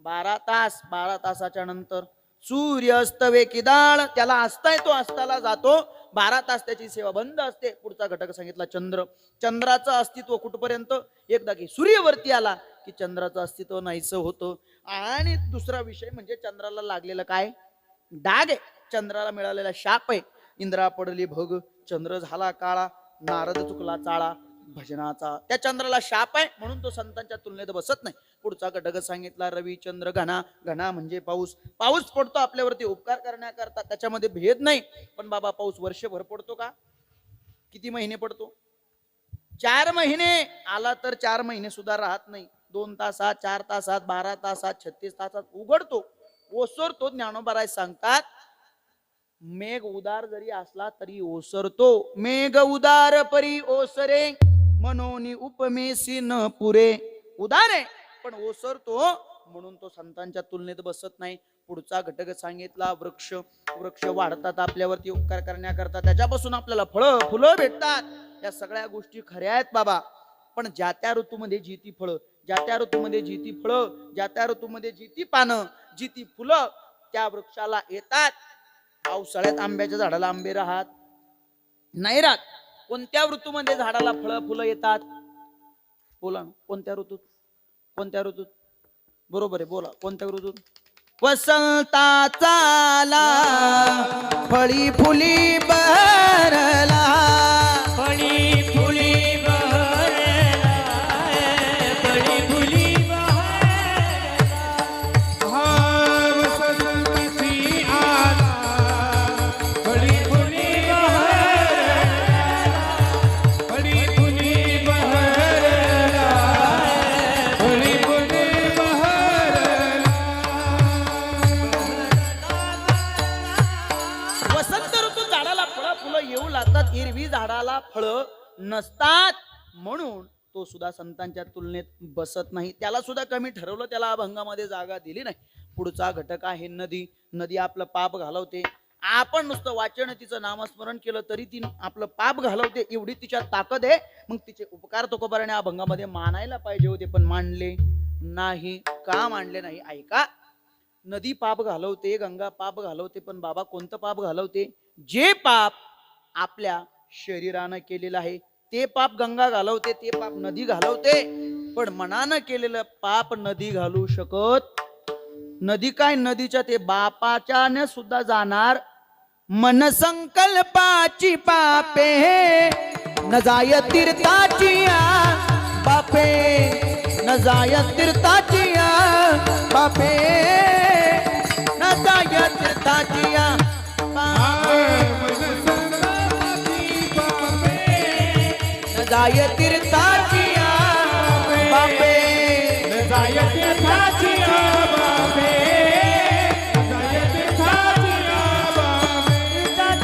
Speaker 1: 12 तास. 12 तासाच्या नंतर सूर्य अस्तवे किदाळ, त्याला असताय तो अस्ताला जातो. 12 तास त्याची सेवा बंद असते. पुढचा घटक सांगितला चंद्र. चंद्राचं अस्तित्व कुठपर्यंत? एकदा की सूर्यवरती आला की चंद्राचं अस्तित्व नाहीसं होतं. आणि दुसरा विषय म्हणजे चंद्राला लागलेलं काय डाग आहे, चंद्राला मिळालेला शाप आहे. इंद्रा पडली भग, चंद्र झाला काळा, नारद चुकला चाळा भजनाचा. त्या चंद्राला शाप आहे, म्हणून तो संतांच्या तुलनेत बसत नाही. पुढचा घटक सांगितला रविचंद्र घना. घना म्हणजे पाऊस. पाऊस पडतो आपल्यावरती उपकार करण्याकरता, त्याच्यामध्ये भेद नाही. पण बाबा पाऊस वर्षभर पडतो का? किती महिने पडतो? 4 महिने. आला तर 4 महिने सुद्धा राहत नाही. 2 तासात, 4 तासात, 12 तासात, 36 तासात उघडतो, ओसरतो. ज्ञानोबराय सांगतात मेघ उदार जरी असला तरी ओसरतो. मेघ उदार परी ओसरे मनोनी उपमेसी न पुरे. उदार आहे पण ओसरतो म्हणून तो संतांच्या तुलनेत बसत नाही. पुढचा घटक सांगितला वृक्ष. वृक्ष वाढतात आपल्यावरती उपकार करण्याकरता, त्याच्यापासून आपल्याला फळं फुलं भेटतात. या सगळ्या गोष्टी खऱ्या आहेत बाबा. पण ज्या त्या ऋतूमध्ये जी ती फळं, ज्या त्या ऋतूमध्ये जी ती फळं, ज्या त्या ऋतूमध्ये जी ती पानं, जी ती फुलं त्या वृक्षाला येतात. पावसाळ्यात आंब्याच्या झाडाला आंबे राहत नाही राहत. कोणत्या ऋतूमध्ये झाडाला फळं फुलं येतात? बोला ना, कोणत्या ऋतूत? कोणत्या ऋतूत? बरोबर आहे, बोला कोणत्या ऋतूत? वसंताचा आला फळी फुली बहरला.
Speaker 3: फळी फुली बहरला, फळी फुली बहरला.
Speaker 2: हा वसंताची आला फळी फुली बहरला, फळी फुली बहरला, फळी फुली बहरला.
Speaker 1: वसंत ऋतूत झाडाला फळं फुलं येऊ लागतात. एरवी झाडाला फळं नसतात म्हणून तो सुद्धा संतांच्या तुलनेत बसत नाही. त्याला सुद्धा कमी ठरवलं, त्याला अभंगामध्ये जागा दिली नाही. पुढचा घटक आहे नदी. नदी आपलं पाप घालवते. आपण नुसतं वाचन तिचं नामस्मरण केलं तरी ती आपलं पाप घालवते, एवढी तिच्यात ताकद आहे. मग तिचे उपकार तुकोबाराने अभंगामध्ये मानायला पाहिजे होते, पण मानले नाही. का मानले नाही? ऐका. नदी पाप घालवते, गंगा पाप घालवते, पण बाबा कोणतं पाप घालवते? जे पाप आपल्या शरीरानं केलेलं आहे ते पाप गंगा घालवते, ते पाप नदी घालवते. पण मनानं केलेलं पाप नदी घालू शकत. नदी काय, नदीच्या ते बापाच्याने सुद्धा जाणार. मन संकल्पाची पापे न जाय तीर्थाची बापे, न जाय तीर्थाची बापे, न जाय तीर्थाची न जाय तीर्थाची बापे,
Speaker 2: न जाय तीर्थाची बापे, न जाय तीर्थाची बापे.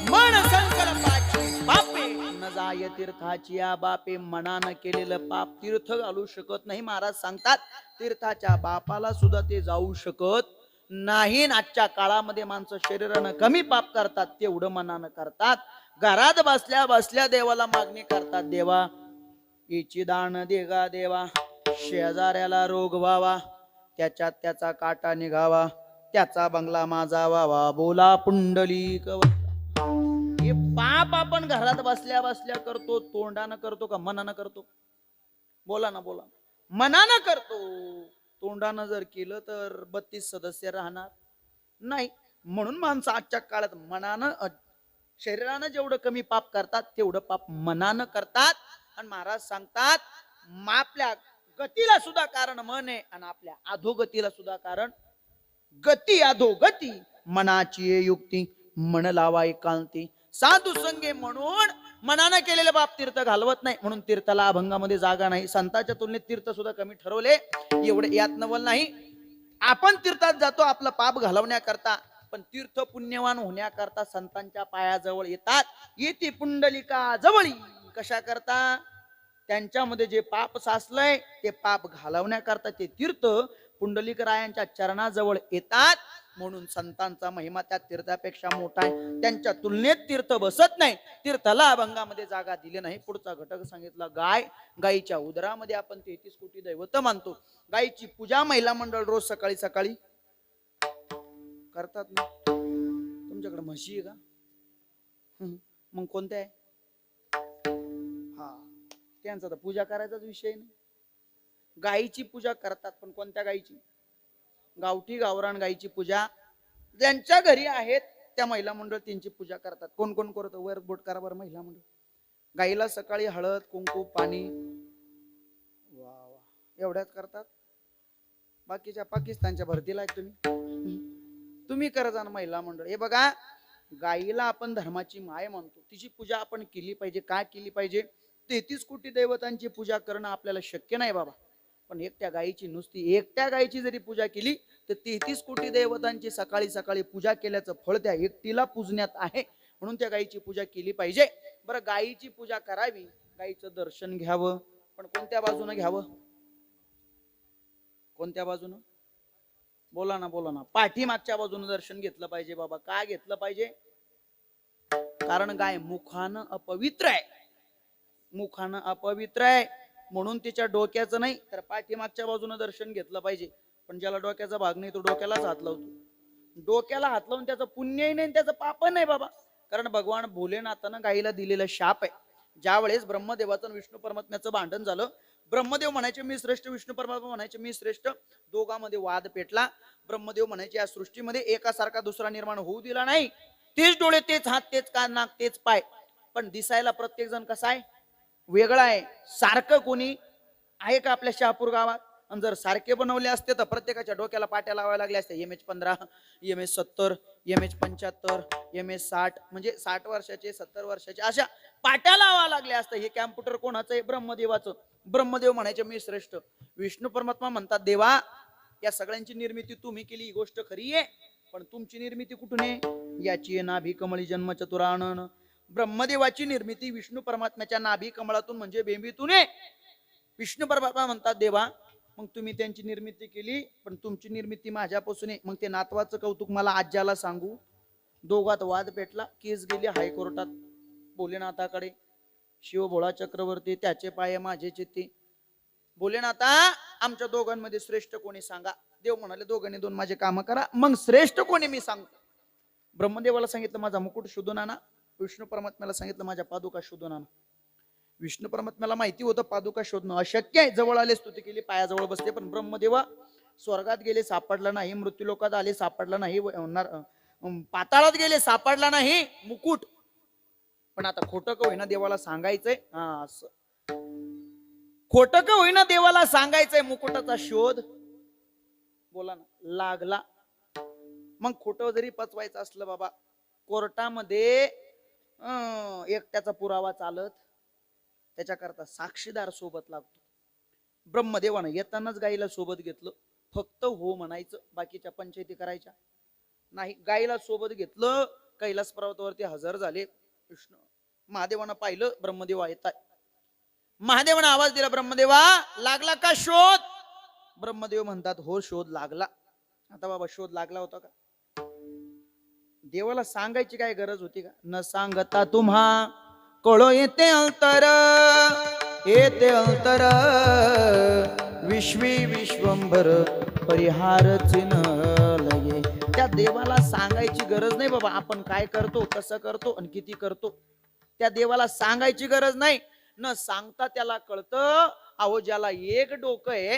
Speaker 1: मन संकल्पाची बापे न जाय तीर्थाची बापे. मनानं केलेलं पाप तीर्थ घालू शकत नाही. महाराज सांगतात तीर्थाच्या बापाला सुद्धा ते जाऊ शकत नाही. आजच्या काळामध्ये माणसं शरीरानं कमी पाप करतात, तेवढं मनानं करतात. घरात बसल्या बसल्या देवाला मागणी करतात, देवा हिची दान देगा देवा, शेजाऱ्याला रोग व्हावा, त्याच्यात त्याचा काटा निघावा, त्याचा बंगला माझा व्हावा, बोला पुंडलिक वरदा. हे पाप आपण घरात बसल्या बसल्या करतो. तोंडानं करतो का मनानं करतो? बोला ना, बोला. मनानं करतो. तोंडानं जर केलं तर 32 सदस्य राहणार नाही. म्हणून माणसं आजच्या काळात मनानं, शरीरानं जेवढं कमी पाप करतात तेवढं पाप मनानं करतात. आणि महाराज सांगतात आपल्या गतीला सुद्धा कारण मन आहे आणि आपल्या अधोगतीला सुद्धा कारण गती. अधोगती मनाची युक्ती, मन लावा एकांती. साधू संगे म्हणून मनानं केलेले बाप तीर्थ घालवत नाही, म्हणून तीर्थाला अभंगामध्ये जागा नाही. संतांच्या तुलनेत तीर्थ सुद्धा कमी ठरवले, एवढे यात नवल नाही. आपण तीर्थात जातो आपलं पाप घालवण्याकरता, पण तीर्थ पुण्यवान होण्याकरता संतांच्या पायाजवळ येतात. येते पुंडलिका जवळी कशा करता? त्यांच्यामध्ये जे पाप साचलंय ते पाप घालवण्याकरता ते तीर्थ पुंडलिक रायांच्या चरणाजवळ येतात. म्हणून संतांचा महिमा त्या तीर्थापेक्षा मोठा आहे. त्यांच्या तुलनेत तीर्थ बसत नाही. तीर्थाला अभंगामध्ये जागा दिली नाही. पुढचा घटक सांगितला गाय. गायीच्या उदरामध्ये आपण 33 कोटी दैवत मानतो. गायीची पूजा महिला मंडळ रोज सकाळी सकाळी करतात ना. तुमच्याकडे म्हशी आहे का? मग कोणत्या आहे? हा, त्यांचा तर पूजा करायचाच विषय नाही. गायीची पूजा करतात, पण कोणत्या गायीची? गावठी गावरान गायीची पूजा ज्यांच्या घरी आहेत त्या महिला मंडळ त्यांची पूजा करतात. कोण कोण करतो? वर बोट करा बरं. महिला मंडळ गायीला सकाळी हळद कुंकू पाणी, वा वा, एवढ्याच करतात. बाकीच्या पाकिस्तानच्या भरतीला आहेत तुम्ही करत जा ना महिला मंडळ. हे बघा, गायीला आपण धर्माची माय मानतो, तिची पूजा आपण केली पाहिजे. काय केली पाहिजे? 33 कोटी दैवतांची पूजा करणं आपल्याला शक्य नाही बाबा, पण एकट्या गायीची, नुसती एकट्या गायीची जरी पूजा केली तर 33 कोटी देवतांची सकाळी सकाळी पूजा केल्याचं फळ त्या एकटीला पूजण्यात आहे. म्हणून त्या गायीची पूजा केली पाहिजे. बरं, गायीची पूजा करावी, गायीचं दर्शन घ्यावं, पण कोणत्या बाजूनं घ्यावं? कोणत्या बाजूनं? बोला ना, बोला ना. पाठीमागच्या बाजूनं दर्शन घेतलं पाहिजे बाबा. काय घेतलं पाहिजे? कारण गाय मुखानं अपवित्र आहे. मुखानं अपवित्र आहे म्हणून तिच्या डोक्याचं नाही तर पाठीमागच्या बाजूनं दर्शन घेतलं पाहिजे. पण ज्याला डोक्याचा भाग नाही तो डोक्यालाच हात लावतो. डोक्याला हात लावून त्याचं पुण्यही नाही त्याचं पाप नाही बाबा. कारण भगवान भोलेनाथानं गायीला दिलेला शाप आहे. ज्या वेळेस ब्रह्मदेवाचं विष्णू परमात्म्याचं भांडण झालं, ब्रह्मदेव म्हणायचे मी श्रेष्ठ, विष्णू परमात्मा म्हणायचे मी श्रेष्ठ, दोघांमध्ये वाद पेटला. ब्रह्मदेव म्हणायचे या सृष्टीमध्ये एकासारखा दुसरा निर्माण होऊ दिला नाही. तेच डोळे, तेच हात, तेच कान, नाक, तेच पाय, पण दिसायला प्रत्येक जण कसा आहे? वेगळा आहे. सारखं कोणी आहे का आपल्या शहापूर गावात? आणि जर सारखे बनवले असते तर प्रत्येकाच्या डोक्याला पाट्या लावायला लागल्या असत्या. MH15, MH70, MH75, MH60, म्हणजे 60 वर्षाचे 70 वर्षाचे अशा पाट्या लावा लागल्या असत्या. हे कॅम्प्युटर कोणाचं आहे? ब्रह्मदेवाचं. ब्रह्मदेव म्हणायचे मी श्रेष्ठ. विष्णू परमात्मा म्हणतात देवा या सगळ्यांची निर्मिती तुम्ही केली, ही गोष्ट खरी आहे, पण तुमची निर्मिती कुठून आहे? याची नाभी कमळी जन्म चतुरानन. ब्रह्मदेवाची निर्मिती विष्णू परमात्म्याच्या नाभी कमळातून म्हणजे बेंबीतून आहे. विष्णू परमात्मा म्हणतात देवा मग तुम्ही त्यांची निर्मिती केली, पण तुमची निर्मिती माझ्यापासून आहे. मग ते नातवाचं कौतुक मला आज्याला सांगू. दोघात वाद पेटला, केस गेली हायकोर्टात भोलेनाथाकडे. शिव भोळा चक्रवर्ती, त्याचे पाय माझे चित्ते. भोलेनाथा आमच्या दोघांमध्ये श्रेष्ठ कोणी सांगा. देव म्हणाले दोघांनी दोन माझे काम करा, मग श्रेष्ठ कोणी मी सांगतो. ब्रह्मदेवाला सांगितलं माझा मुकुट शोधून आणा. विष्णू परमात्म्याला सांगितलं माझ्या पादुका शोधून आणा. विष्णू परमात्म्याला माहिती होतं पादुका शोधणं अशक्य आहे. जवळ आले, स्तुती केली, पायाजवळ बसले, पण ब्रह्मदेवा स्वर्गात गेले सापडला नाही, मृत्यूलोकात आले सापडला नाही, पाताळात गेले सापडला नाही मुकुट. पण आता खोटं का होईना देवाला सांगायचंय. हा असं खोटं का होईना देवाला सांगायचंय मुकुटाचा शोध. बोला ना, लागला. मग खोटं जरी पचवायचं असलं बाबा, कोर्टामध्ये एकट्याचा पुरावा चालत, त्याच्याकरता साक्षीदार सोबत लागतो. ब्रह्मदेवानं येतानाच गाईला सोबत घेतलं. फक्त हो म्हणायचं, बाकीच्या पंचायती करायच्या नाही. गाईला सोबत घेतलं, कैलास पर्वतावरती हजर झाले. विष्णू महादेवानं पाहिलं ब्रह्मदेवा येत आहे. महादेवानं आवाज दिला, ब्रह्मदेवा लागला का शोध? ब्रह्मदेव म्हणतात हो शोध लागला. आता बाबा शोध लागला होता का? देवाला सांगायची काय गरज होती का? न सांगता तुम्हा कळो येते अंतर, येते अंतर विश्वी विश्वंभर परिहार चिन्ह लगे. त्या देवाला सांगायची गरज नाही बाबा आपण काय करतो, कसं करतो आणि किती करतो. त्या देवाला सांगायची गरज नाही. न सांगता त्याला कळतं. अहो ज्याला एक डोकं आहे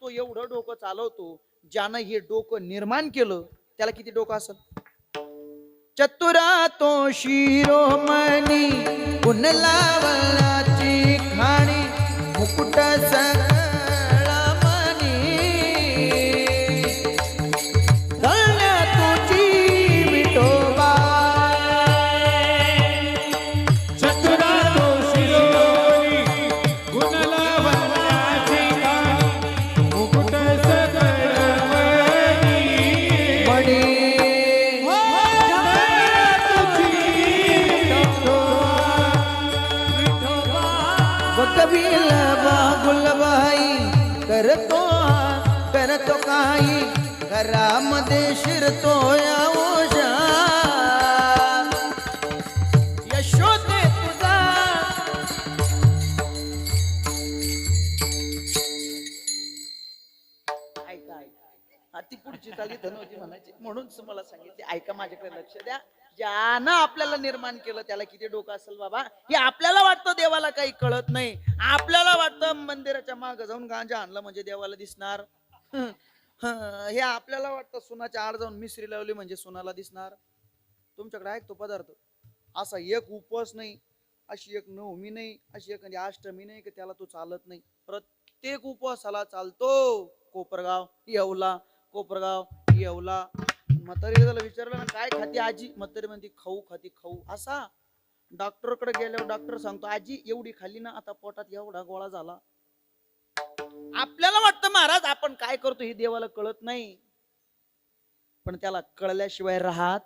Speaker 1: तो एवढं डोकं चालवतो. ज्यानं हे डोकं निर्माण केलं त्याला किती डोकं असेल? चतुरा तो शिरोमणी पुनलावलाची खाणी मुकुट सगळा मनी गळ्या तुझी विठोबा.
Speaker 2: चतुरा तो शिरोमणी गुणलावण्याची खाणी मुकुट सगळा
Speaker 1: मणी कबील बागुलबाई करतो करतो काही घरामध्ये शिरतो या ओझा. यशोदे तुझा ऐका ऐका ती पुढची चाली धनवती म्हणायची म्हणून मला सांगितले ऐका माझ्याकडे लक्ष द्या. ज्यानं आपल्याला निर्माण केलं त्याला किती डोकं असेल बाबा. हे आपल्याला वाटतं देवाला काही कळत नाही. आपल्याला वाटतं मंदिराच्या मागे जाऊन गांजा आणलं म्हणजे देवाला दिसणार. हे आपल्याला वाटतं सुनाच्या आड जाऊन मिसरी लावली म्हणजे सुनाला दिसणार. तुमच्याकडे आहे तो पदार्थ असा एक उपवास नाही, अशी एक नवमी नाही, अशी एक अष्टमी नाही की त्याला तो चालत नाही. प्रत्येक उपवासाला चालतो. कोपरगाव येवला, कोपरगाव येवला. म्हातारी त्याला विचारलं ना काय खाती आजी, म्हातारी म्हणते खाऊ खाती खाऊ. असा डॉक्टरकडे गेल्यावर डॉक्टर सांगतो आजी एवढी खाल्ली ना आता पोटात एवढा गोळा झाला. आपल्याला वाटतं महाराज आपण काय करतो हे देवाला कळत नाही, पण त्याला कळल्याशिवाय राहत.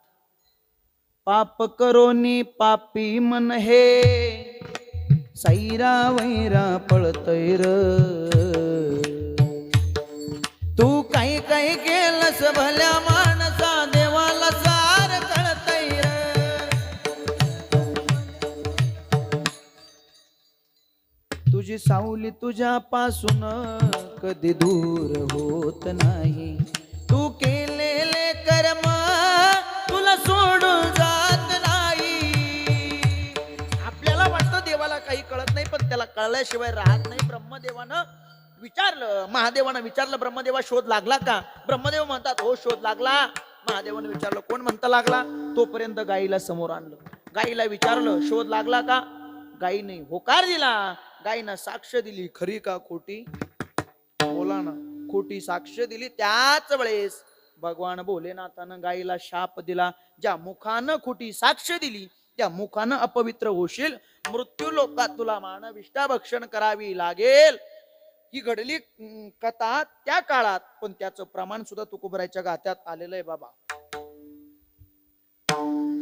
Speaker 1: पाप करोनी पापी मन हे, सैरा वैरा पळतैर. तू काही काही केलंस भल्या माणसा, देवाला सार कळतैर. तुझी सावली तुझ्यापासून कधी दूर होत नाही. तू केलेले कर्म तुला सोडून जात नाही. आपल्याला वाटतं देवाला काही कळत नाही, पण त्याला कळल्याशिवाय राहत नाही. ब्रह्मदेवानं विचारलं, महादेवानं विचारलं, ब्रह्मदेवा शोध लागला का? ब्रह्मदेव म्हणतात हो शोध लागला. महादेवानं विचारलं कोण म्हणता लागला? तोपर्यंत गाईला समोर आणलं. गाईला विचारलं शोध लागला का? गाईने होकार दिला. गायीनं साक्ष दिली. खरी का खोटी? बोला ना. खोटी साक्ष दिली. त्याच वेळेस भगवान भोलेनाथानं गायीला शाप दिला, ज्या मुखानं खोटी साक्ष दिली त्या मुखानं अपवित्र होशील. मृत्यू लोकात तुला मानविष्ठा भक्षण करावी लागेल. ही घडली कथा त्या काळात, पण त्याचं प्रमाण सुद्धा तुकोबराच्या गाथ्यात आलेलं आहे बाबा.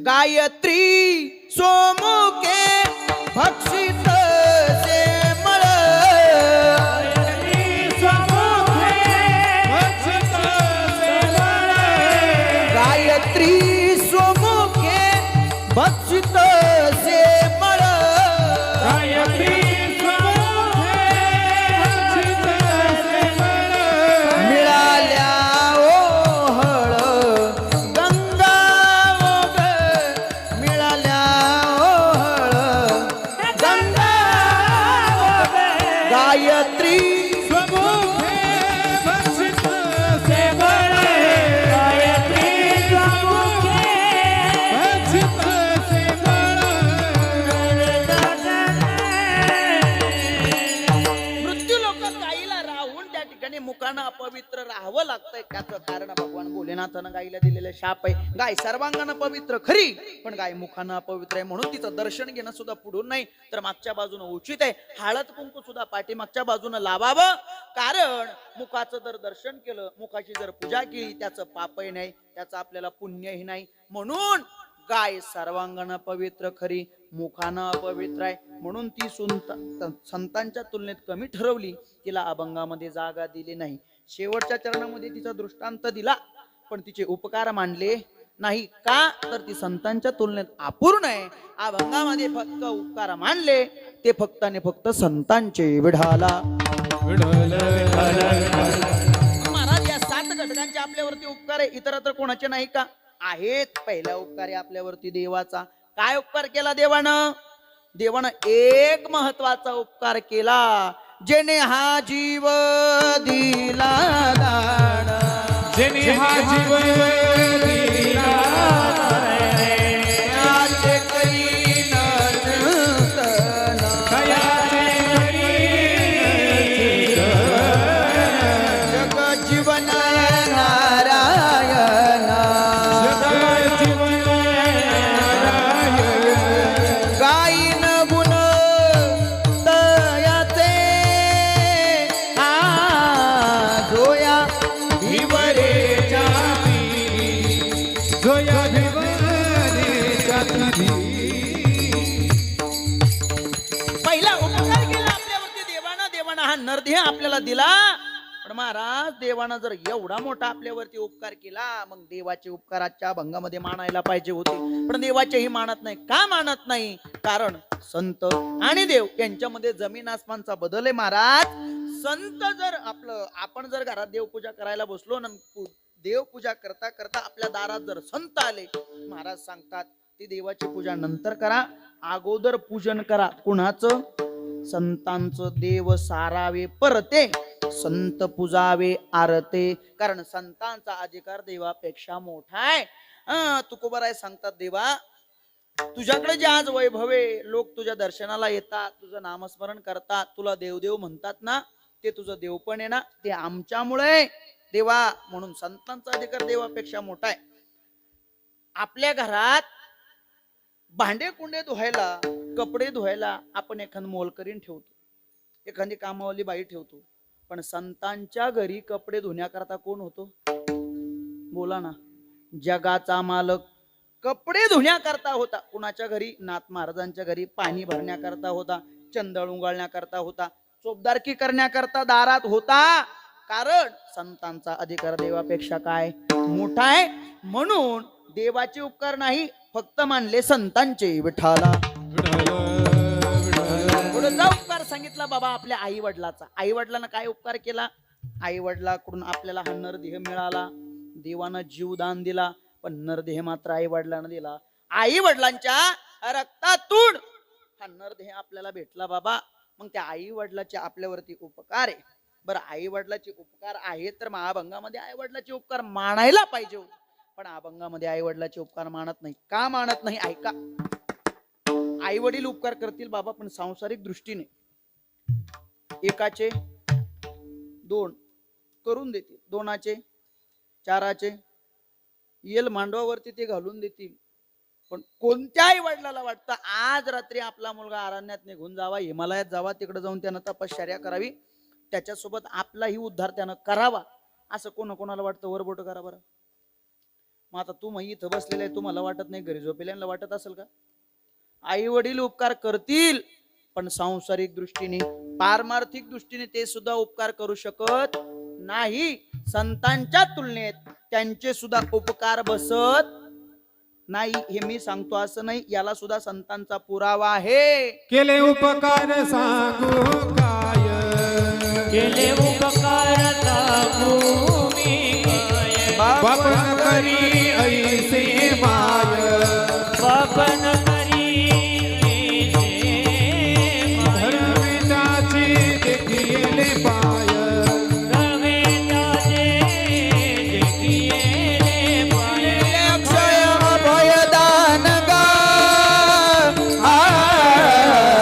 Speaker 1: गायत्री सोमुखे भक्षित सेमळ, गायत्री सोमुखे भक्षित सेमळ, मिळाल्या ओहळ गंगा ओग, मिळाल्या ओहळ गंगा ओग. गायत्री मृत्यू लोकात गायीला राहून त्या ठिकाणी मुखानं अपवित्र राहावं लागतंय. त्याचं कारण भगवान भोलेनाथानं गायीला दिलेलं शाप आहे. गाय सर्वांगानं पवित्र खरी, पण गाय मुखानं अपवित्र आहे, म्हणून तिचं दर्शन घेणं सुद्धा पुढून नाही तर मागच्या बाजूनं उचित आहे. हळद कुंकू सुद्धा पाठीमागच्या बाजूनं लावावं, कारण मुखाचं जर दर्शन केलं, मुखाची जर पूजा केली, त्याचं पापही नाही, त्याचं आपल्याला पुण्यही नाही. म्हणून गाय सर्वांगानं पवित्र खरी, मुखानं अपवित्र आहे, म्हणून ती संतांच्या तुलनेत कमी ठरवली. तिला अभंगामध्ये जागा दिली नाही. शेवटच्या चरणामध्ये तिचा दृष्टांत दिला, पण तिचे उपकार मानले नाही. का तर ती संतांच्या तुलनेत अपूर्ण आहे. अभंगामध्ये फक्त उपकार मानले ते फक्त आणि फक्त संतांचे. विढाला महाराज या 7 घटकांचे आपल्यावरती उपकार आहे, इतरत्र कोणाचे नाही का? आहेत. पहिला उपकार आहे आपल्यावरती देवाचा. काय उपकार केला देवानं? देवानं एक महत्वाचा उपकार केला, जेने हा जीव दिला दान,
Speaker 2: जेने हा जीव दिला
Speaker 1: त्याचे करीन चिंतन, जग जीवन नारायण, गायीन गुण दयाचे जोया भिवरेच्या
Speaker 2: जोया भिवरेच्या तुझी.
Speaker 1: पहिला उपकार केला आपल्यावरती देवानं. देवानं हा नरदेह आपल्याला दिला. पण महाराज देवानं जर एवढा मोठा आपल्यावरती उपकार केला, मग देवाचे उपकाराच्या भंगामध्ये मानायला पाहिजे होते, पण देवाचेही मानत नाही. का मानत नाही? कारण संत आणि देव यांच्यामध्ये जमीन आसमानचा बदल आहे महाराज. संत जर आपण जर घरात देवपूजा करायला बसलो ना, देवपूजा करता करता आपल्या दारात जर संत आले, महाराज सांगतात ती देवाची पूजा नंतर करा, अगोदर पूजन करा. कुणाचं? संतांचं. देव सारावे परते, संत पूजावे आरते, कारण संतांचा अधिकार देवापेक्षा मोठा आहे. तुकोबाराय सांगतात देवा तुझ्याकडे जे आज वैभव आहे, लोक तुझ्या दर्शनाला येतात, तुझं नामस्मरण करतात, तुला देवदेव म्हणतात ना, ते तुझं देवपण आहे ना, ते आमच्यामुळे देवा. म्हणून संतांचा अधिकार देवापेक्षा मोठा आहे. आपल्या घरात भांडे कुंडे धुवायला, कपडे धुवायला आपण एखादं मोलकरीण ठेवतो, एखादी कामावाली बाई ठेवतो. पण संतांच्या घरी कपडे धुण्याकरता कोण होतो? बोला ना. जगाचा मालक कपडे धुण्याकरता होता. कुणाच्या घरी? नाथ महाराजांच्या घरी पाणी भरण्याकरता होता, चंदळ उगाळण्याकरता होता, चोपदारकी करण्याकरता दारात होता. कारण संतांचा अधिकार देवापेक्षा काय मोठा आहे. म्हणून देवाचे उपकार नाही फक्त मानले संतांचे. विठाला पुढचा उपकार सांगितला बाबा आपल्या आई वडिलाचा. आई वडिलांना काय उपकार केला? आई वडिलाकडून आपल्याला हा नरदेह मिळाला. देवानं जीवदान दिला, पण नरदेह मात्र आई वडिलांना दिला. आई वडिलांच्या रक्तातून हा नरदेह आपल्याला भेटला बाबा. मग त्या आई वडिलाचे आपल्यावरती उपकार आहे. बरं, आई वडिलाचे उपकार आहेत तर मग अभंगामध्ये आई वडिलाचे उपकार मानायला पाहिजे होते. पण अभंगामध्ये आई वडिलाचे उपकार मानत नाही. का मानत नाही? ऐका. आई वडील उपकार करतील बाबा, पण सांसारिक दृष्टीने एकाचे 2 करून देतील, 2चे 4चे येल मांडवावरती ते घालून देतील. पण कोणत्या आई वडिलाला वाटतं आज रात्री आपला मुलगा अरण्यात निघून जावा, हिमालयात जावा, तिकडे जाऊन त्यानं तपश्चर्या करावी, त्याच्यासोबत आपलाही उद्धार त्यानं करावा, असं कोणाला वाटतं? वर बोट करा बरं. मग आता तुम्ही इथं बसलेले आहे, तुम्हाला वाटत नाही, घरी झोपेल्यांना वाटत असेल का? आई वडील उपकार करतील, पण सांसारिक दृष्टीने पारमार्थिक दृष्टीने ते सुद्धा उपकार करू शकत नाही. संतांच्या तुलनेत त्यांचे सुद्धा उपकार बसत नाही. हे मी सांगतो असं नाही, याला सुद्धा संतांचा पुरावा आहे.
Speaker 2: केले उपकार सांगू काय,
Speaker 3: केले उपकार सांगू मी काय,
Speaker 2: बापन करी ऐसे माय,
Speaker 3: बापन करी
Speaker 2: धर्मिताची देखिले पाय,
Speaker 3: रवेदाचे देखिले पाय.
Speaker 1: अक्षय अभयदान गा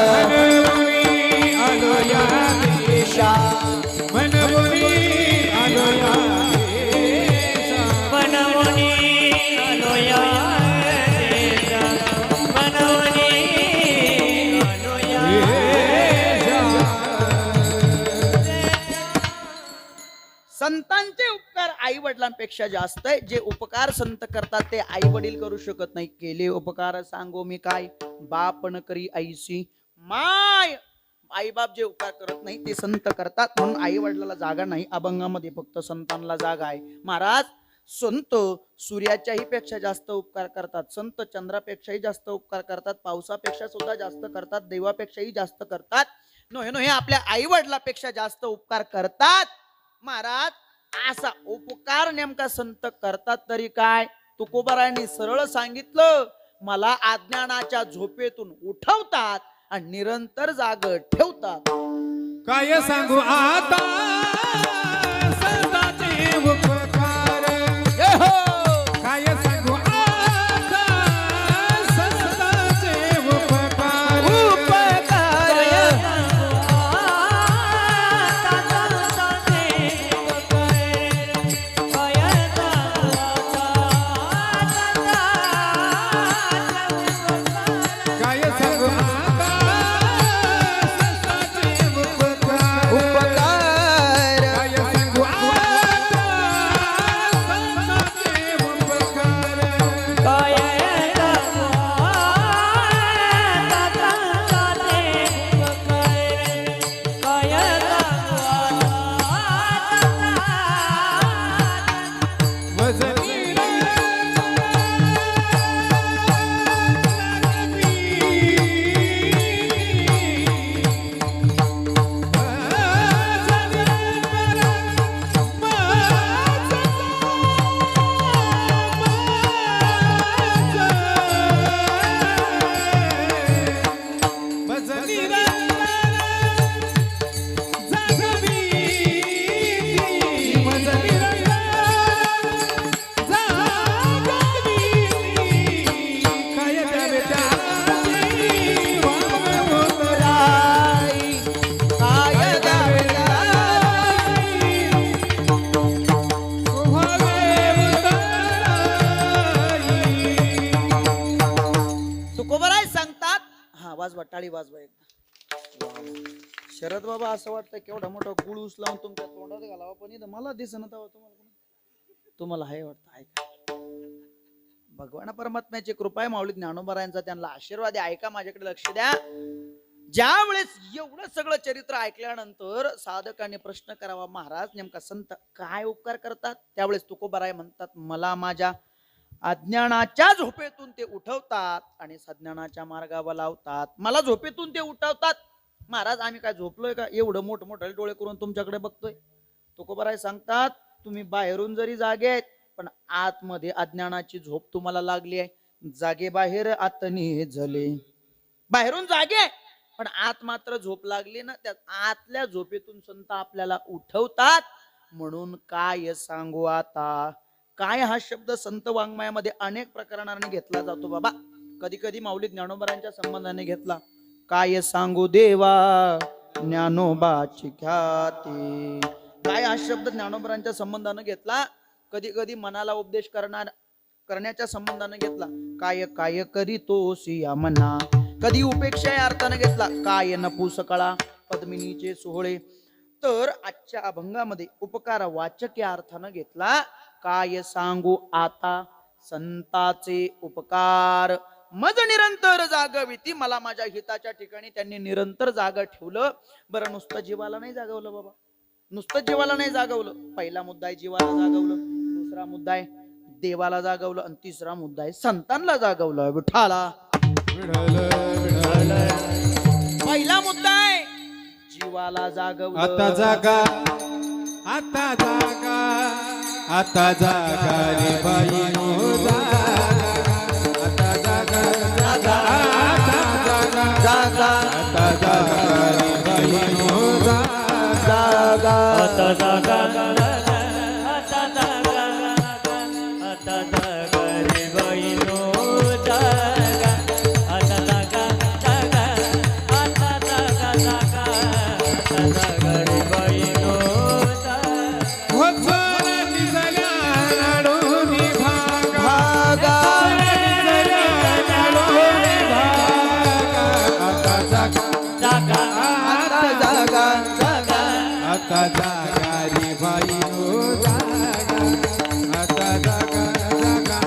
Speaker 2: मनमुनी आलो या देशा, मनमुनी आलो या देशा,
Speaker 3: मनवणी आलो या देशा, मनवणी आलो या
Speaker 1: संतांचे उपकार आई वडिलांपेक्षा जास्त आहे. जे उपकार संत करतात ते आई वडील करू शकत नाही. केले उपकार सांगो मी काय, बाप न करी ऐसी माय. आई बाप जे उपकार करत नाही ते संत करतात. म्हणून आई वडिलाला जागा नाही. अभंगामध्ये फक्त संतांना जागा आहे. महाराज, संत सूर्याच्याही पेक्षा जास्त उपकार करतात, संत चंद्रापेक्षाही जास्त उपकार करतात, पावसापेक्षा सुद्धा जास्त करतात, देवापेक्षाही जास्त करतात. नोहे आपल्या आई वडिलापेक्षा जास्त उपकार करतात. महाराज, असा उपकार नेमका संत करतात तरी काय? तुकोबारायांनी सरळ सांगितलं, मला अज्ञानाच्या झोपेतून उठवतात आणि निरंतर जाग ठेवतात.
Speaker 2: काय सांगू आता संतांचे उपकार,
Speaker 1: हे हो,
Speaker 2: काय सांगू आता संतांचे उपकार,
Speaker 1: उपकार
Speaker 2: काय सांगू आता संतांचे उपकार,
Speaker 1: उपकार
Speaker 2: काय सांगू आता संतांचे उपकार, वजनी
Speaker 1: तुकोबाराय सांगतात. हा वाजवा, टाळी वाजवा एकदा. शरद बाबा असं वाटतं केवढा मोठा गुळ उचलावून तुमच्या तोंडात घालावा, पण इथं मला दिसणं तेव्हा तुम्हाला हे वाटतं ऐका. भगवान परमात्म्याची कृपा आहे, माऊली ज्ञानोबरायांचा त्यांना आशीर्वाद आहे. ऐका, माझ्याकडे लक्ष द्या. ज्या वेळेस एवढं सगळं चरित्र ऐकल्यानंतर साधकाने प्रश्न करावा, महाराज नेमका संत काय उपकार करतात? त्यावेळेस तुकोबाराय म्हणतात, मला माझ्या अज्ञानाच्या झोपेतून ते उठवतात आणि सज्ञानाच्या मार्गावर लावतात. मला झोपेतून ते उठवतात. महाराज आम्ही काय झोपलोय का? एवढं मोठमोठे डोळे करून तुमच्याकडे बघतोय. तुकोबाराय सांगतात, तुम्ही बाहेरून जरी जागे आहेत पण आतमध्ये अज्ञानाची झोप तुम्हाला लागली आहे. जागे बाहेर आतनी झाले. बाहेरून जागे पण आत मात्र झोप लागली ना, त्या आतल्या झोपेतून संत आपल्याला उठवतात. म्हणून काय सांगू आता. काय हा शब्द संत वाङ्मयामध्ये अनेक प्रकरणाने घेतला जातो बाबा. कधी कधी माऊली ज्ञानोबरांच्या संबंधाने घेतला. काय सांगू देवा ज्ञानोबाची ख्याती. काय हा शब्द ज्ञानोबरांच्या संबंधाने घेतला. कधी कधी मनाला उपदेश करण्याच्या संबंधाने घेतला. काय काय करीतो सिया मना. कधी उपेक्षा या अर्थाने घेतला. काय नपुस कळा पद्मिनीचे सोहळे. तर आजच्या अभंगामध्ये उपकार वाचक या अर्थानं घेतला. काय सांगू आता संताचे उपकार. मज निरंतर जागविती. मला माझ्या हिताच्या ठिकाणी त्यांनी निरंतर जागा ठेवलं. बरं, नुसतं जीवाला नाही जागवलं बाबा, नुसतं जीवाला नाही जागवलं. पहिला मुद्दा आहे जीवाला जागवलं, दुसरा मुद्दा आहे देवाला जागवलं, आणि तिसरा मुद्दा आहे संतांना जागवलं, विठाला. पहिला मुद्दा आहे जीवाला जागवलं.
Speaker 2: आता जागा, आता जागा, आता जागा रे बाईनो जागा. आता जागा, जागा, आता जागा, जागा, आता जागा रे बाईनो जागा.
Speaker 3: आता जागा, आता जागा, आता जागा रे बाईनो जागा. आता जागा, जागा, आता जागा, जागा, आता जागा रे बाईनो जागा.
Speaker 2: वचनाची झाल्या नाडोनी भागा. आता जागा,
Speaker 3: जागा,
Speaker 2: आता जागा, जागा, आता जागा रे बाईनो जागा. आता जागा, जागा,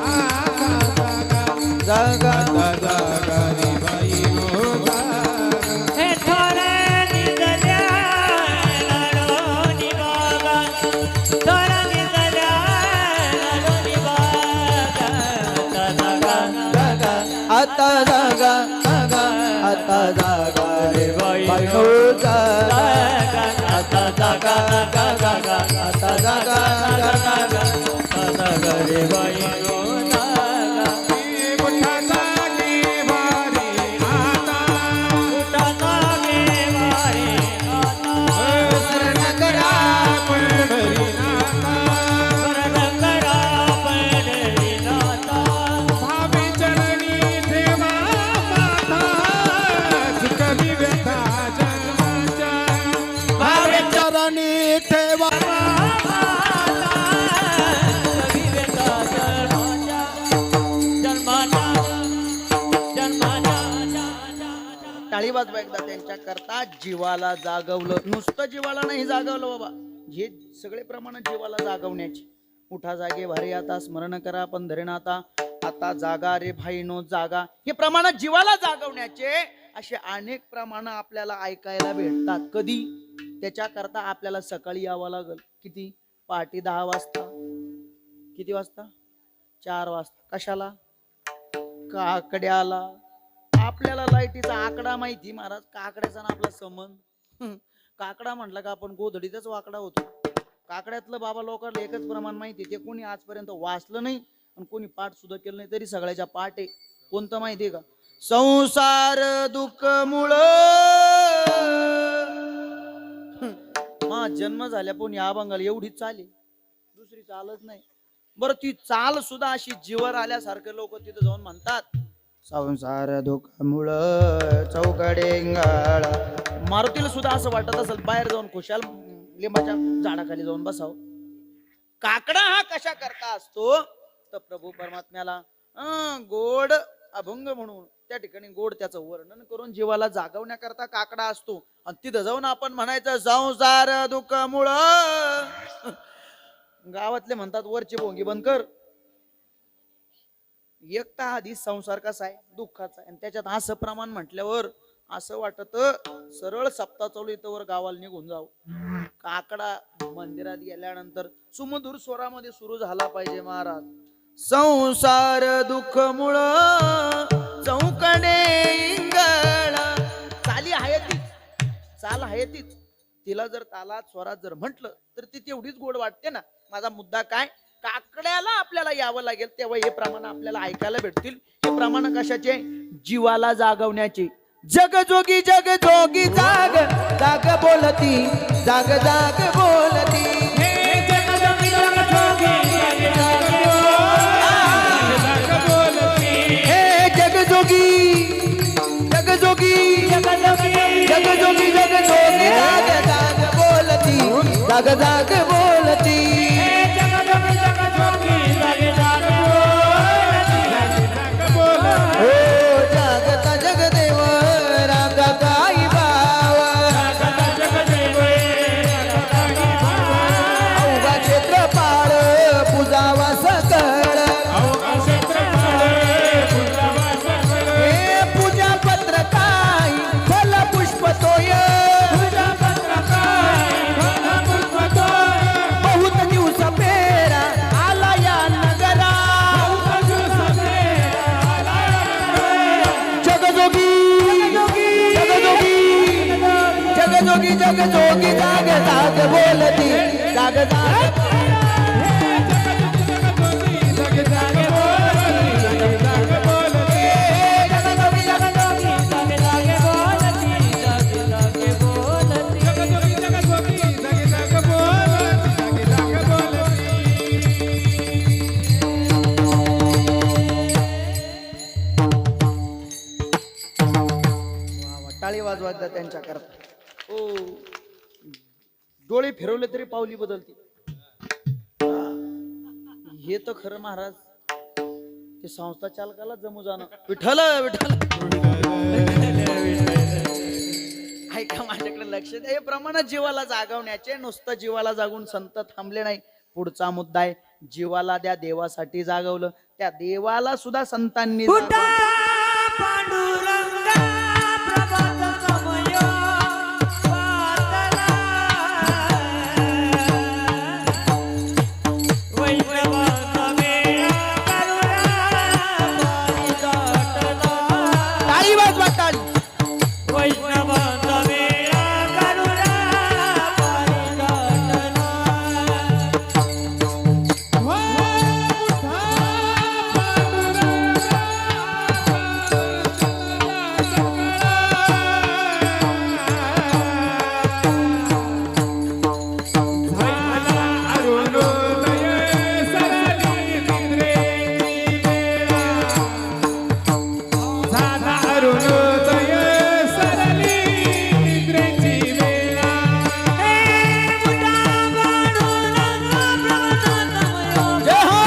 Speaker 2: आता जागा, आता जागा रे बाईनो जागा.
Speaker 3: हे थोडे निघाल्या लाडोनी बागा. थोडे निघाल्या लाडोनी बागा. आता जागा,
Speaker 1: आता जागा, जागा, आता जागा रे बाईनो जागा.
Speaker 3: आता जागा, जागा, जागा,
Speaker 1: आता जागा, जागा,
Speaker 3: आता जागा रे बाईनो जागा.
Speaker 2: मोठा जागे वारी आता.
Speaker 3: उठा जागे वारे आता.
Speaker 2: शरण करा पंढरीनाथा.
Speaker 3: वरण करा पंढरीनाथा.
Speaker 2: भावे चरणी ठेवा माता. चुकली व्यथा जन्माच्या.
Speaker 1: भावे चरणी ठेवा. टाळी वाजवा एकदा त्यांच्या करता. जीवाला जागवलं, नुसतं जीवाला नाही जागवलं बाबा, हे सगळे प्रमाण जीवाला जागवण्याची. उठा जागे भारी आता, स्मरण करा पंढरीनाथा. आता जागा रे भाईनो जागा. हे प्रमाण जीवाला जागवण्याचे असे अनेक प्रमाण आपल्याला ऐकायला भेटतात. कधी? त्याच्या करता आपल्याला सकाळी यावं लागल. किती? पहाटे 10 वाजता. किती वाजता? 4 वाजता. कशाला? काकड्याला. आपल्याला लाईटीचा आकडा माहिती महाराज. काकड्याचा ना आपला संबंध. काकडा म्हटलं का आपण गोधडीतच वाकडा होतो. काकड्यातलं बाबा लोकांना एकच प्रमाण माहिती, ते कोणी आजपर्यंत वाचलं नाही आणि कोणी पाठ सुद्धा केलं नाही, तरी सगळ्याच्या पाठ आहे. कोणतं माहितीये का? संसार दुःख मुळ मा जन्म झाल्या पण या बंगाल एवढीच चाली, दुसरी चालच नाही. बरं, ती चाल सुद्धा अशी जीवर आल्यासारखे लोक तिथे जाऊन म्हणतात, संसार दुःखामुळ चौकडे गाळा. मारुतीला सुद्धा असं वाटत असेल बाहेर जाऊन खुशाल लिंबाच्या झाडाखाली जाऊन बसाव. काकडा हा कशा करता असतो तर प्रभू परमात्म्याला गोड अभंग म्हणून त्या ठिकाणी गोड त्याचं वर्णन करून जीवाला जागवण्याकरता काकडा असतो. आणि तिथं जाऊन आपण म्हणायचं संसार दुःख मुळ. गावातले म्हणतात वरची भोंगी बंद कर. एकटा आधी संसार कसा आहे दुःखाचा आहे. आणि त्याच्यात असं प्रमाण म्हटल्यावर असं वाटत सरळ सप्ताह चालू इथं वर गावाला निघून जाऊ. काकडा मंदिरात गेल्यानंतर सुमधुर स्वरामध्ये सुरू झाला पाहिजे महाराज. संसार दुःख मुळ चौकडे इंगळ. चाली आहे तीच, चाल आहे तीच. तिला जर तालात स्वरात जर म्हटलं तर ती तेवढीच गोड वाटते ना. माझा मुद्दा काय, काकड्याला आपल्याला यावं लागेल तेव्हा हे प्रमाण आपल्याला ऐकायला भेटतील. हे प्रमाण कशाचे, जीवाला जागवण्याचे. जग जोगी जाग जाग बोलती, जाग जाग बोलती.
Speaker 3: हे जग जोगी जग जोगी जग जग बोलती.
Speaker 1: हे जग जोगी जग जोगी
Speaker 3: जग जोगी
Speaker 1: जग जोगी जग जोगी जाग जाग बोलती, जाग जाग बोलती.
Speaker 3: हे जग जोगी जग जोगी जग जग बोलती.
Speaker 1: हो जागता जगदेव रागा गाई बाव. अवघा क्षेत्रपाळ पूजावा सकळ. हे पूजा पत्र काय फल पुष्प तोय. बहुत दिवस पेरा आला या नगरा. जगजोगी जगजोगी जगजोगी जगजोगी जाग जाग बोलती, जाग जाग. जगजोगी जगजोगी टाळी वाजवा त्यांच्या करता. हो डोळे फिरवले तरी पावली बदलते. हे तर खरं महाराज ते संस्था चालकाला जमू जाणं. विठ्ठल विठ्ठल ऐका माझ्याकडे लक्ष द्या. हे प्रमाणात जीवाला जागवण्याचे. नुसतं जीवाला जागून संत थांबले नाही. पुढचा मुद्दा आहे जीवाला त्या देवासाठी जागवलं. त्या देवाला सुद्धा संतांनी जागवलं.
Speaker 3: पांडुरंगा प्रभात समय पातला. वैष्णवाचा मेळा करुणा परिदाटला.
Speaker 1: टाळी वाजवा टाळी.
Speaker 3: वैष्णवाचा मेळा करुणा परिदाटला.
Speaker 1: जय हो.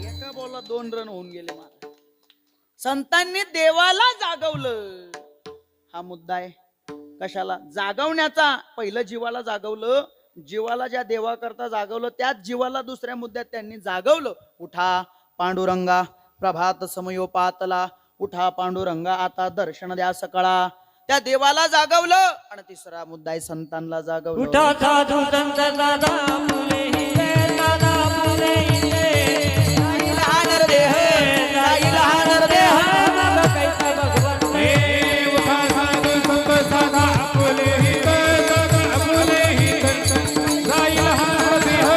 Speaker 1: एका बॉलला 2 रन होऊन गेले महाराज. संतांनी देवाला जागवलं. हा मुद्दा आहे. कशाला जागवण्याचा. पहिलं जीवाला जागवलं. जीवाला ज्या देवाकरता जागवलं त्याच जीवाला दुसऱ्या मुद्द्यात त्यांनी जागवलं. उठा पांडुरंगा प्रभात समयोपातला. उठा पांडुरंगा आता दर्शन द्या सकळा. त्या देवाला जागवलं. आणि तिसरा मुद्दा आहे संतांना जागवलं.
Speaker 3: उठा साधू संत दादा फुले हिरे, दादा फुले हिरे.
Speaker 1: नाही लहान देह, नाही लहान देह.
Speaker 3: कैसा भगवंत
Speaker 2: साधा फुले हित, साधा फुले हित. जाईल हा देह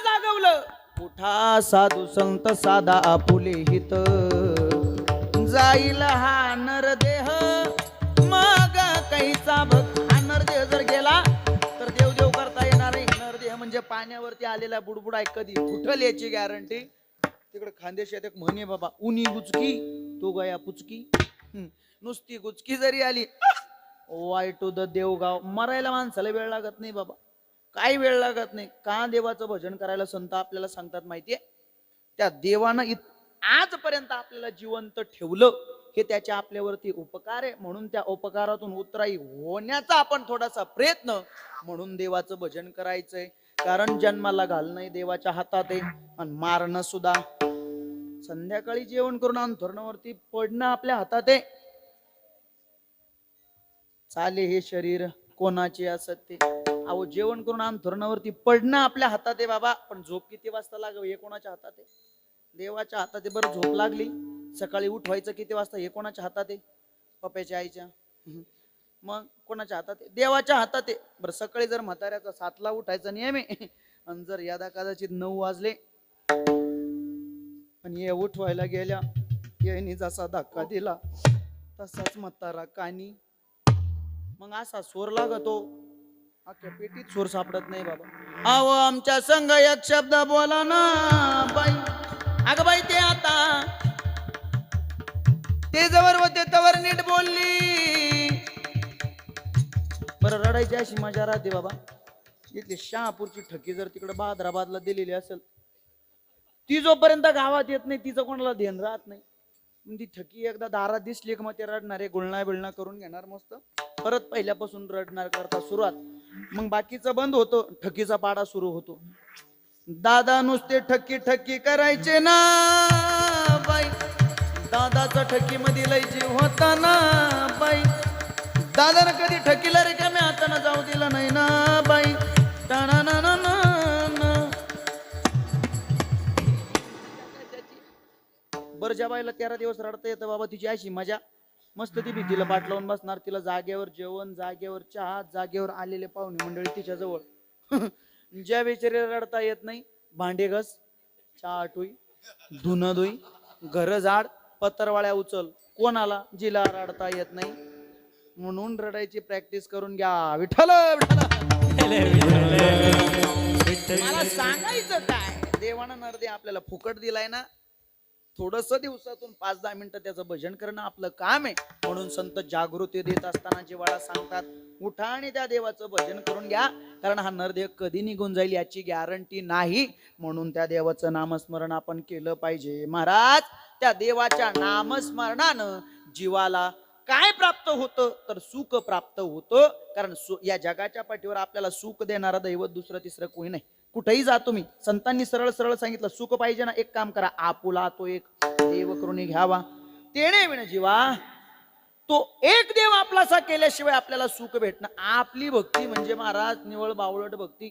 Speaker 1: जागवलं. उठा साधू संत साधा आपुले हित, जाईल हा नरदेह मग काहीचा भक्त. हा नरदेह जर गेला तर देव देव करता येणार नाही. नरदेह म्हणजे पाण्यावरती आलेला बुडबुड आहे, कधी उठल याची गॅरंटी. तिकडे खानदेशात एक म्हणे बाबा, उनी गुचकी तो गया पुचकी. नुसती गुचकी जरी आली, वाय टू द देवगाव. मरायला माणसाला वेळ लागत नाही बाबा, काही वेळ लागत नाही. का देवाचं भजन करायला संत आपल्याला सांगतात माहितीये? त्या देवानं आजपर्यंत आपल्याला जिवंत ठेवलं, हे त्याच्या आपल्यावरती उपकार आहे. म्हणून त्या उपकारातून उतराई होण्याचा आपण थोडासा प्रयत्न, म्हणून देवाचं भजन करायचंय. कारण जन्माला घालणं देवाच्या हातात आहे आणि मारणं सुद्धा. संध्याकाळी जेवण करून अंथरुणावरती पडणं आपल्या हातात आहे. चाले हे शरीर कोणाचे असत ते. अहो जेवण करून अंथरुणावरती पडणं आपल्या हातात आहे बाबा, पण झोप किती वाजता लागावं हे कोणाच्या हातात आहे? देवाच्या हातात आहे. बरं झोप लागली, सकाळी उठवायचं किती वाजता हे कोणाच्या हातात आहे? पप्याच्या, आईच्या? मग कोणाच्या हातात आहे? देवाच्या हातात आहे. बरं सकाळी जर म्हाताऱ्याचा 7ला उठायचा नियम आहे आणि जर यदा कदाचित 9 वाजले आणि हे उठवायला गेल्या, यांनी जसा धक्का दिला तसाच म्हातारा कानी. मग असा स्वर लागतो, अख्ख्या पेटीत स्वर सापडत नाही बाबा. अहो आमच्या संग एक शब्द बोला ना बाई. अगं बाई ते आता ते जवळ होते तवर नीट बोलली. बरं रडायची अशी मजा राहते बाबा. इथली शहापूरची ठकी जर तिकडे बहादराबादला दिलेली असेल, ती जोपर्यंत गावात येत नाही तिचं कोणाला ध्यान राहत नाही. ती ठकी एकदा दारात दिसली की मग ते रडणारे गुळणा बिळणा करून घेणार मस्त, परत पहिल्यापासून रडणार करता सुरुवात. मग बाकीचं बंद होतो, ठकीचा पाडा सुरू होतो. दादा नुसते ठक्की ठक्की करायचे ना बाई, दादाचा ठकी मध्ये लय जीव होता ना बाई. दादानं कधी ठकीला रिकाम्या हातानं जाऊ दिला नाही ना बाई. बरं ज्या बाईला 13 दिवस रडता येतं बाबा, तिची अशी मजा. मस्त ती भीतीला पाठ लावून बसणार, तिला जागेवर जेवण, जागेवर चहा, जागेवर आलेले पाहुणे मंडळी तिच्या जवळ. ज्या बेचारीला रडता येत नाही, भांडे घस, चहा आटोई, धुणं धुई, घर झाड, पत्रवाळ्या उचल. कोणाला? जिला रडता येत नाही. म्हणून रडायची प्रॅक्टिस करून घ्या. विठ्ठल मला सांगायचं काय, देवानं नरदे आपल्याला फुकट दिलाय ना, थोडस दिवसातून 5-10 मिनिटं त्याचं भजन करणं आपलं काम आहे. म्हणून संत जागृती देत असताना जिवाळा सांगतात, उठा आणि त्या देवाचं भजन करून घ्या. कारण हा नरदेह कधी निघून जाईल याची गॅरंटी नाही. म्हणून त्या देवाचं नामस्मरण आपण केलं पाहिजे. महाराज त्या देवाच्या नामस्मरणानं जीवाला काय प्राप्त होतं? तर सुख प्राप्त होतं. कारण या जगाच्या पाठीवर आपल्याला सुख देणारा दैवत दुसरं तिसरं कोणी नाही. कुठेही जा तुम्ही, संतांनी सरळ सरळ सांगितलं, सुख पाहिजे ना, एक काम करा, आपुला तो एक देव करून घ्यावा. तेणे विण जीवा, तो एक देव आपलासा केल्याशिवाय आपल्याला सुख भेटणं. आपली भक्ती म्हणजे महाराज निवळ बावळट भक्ती.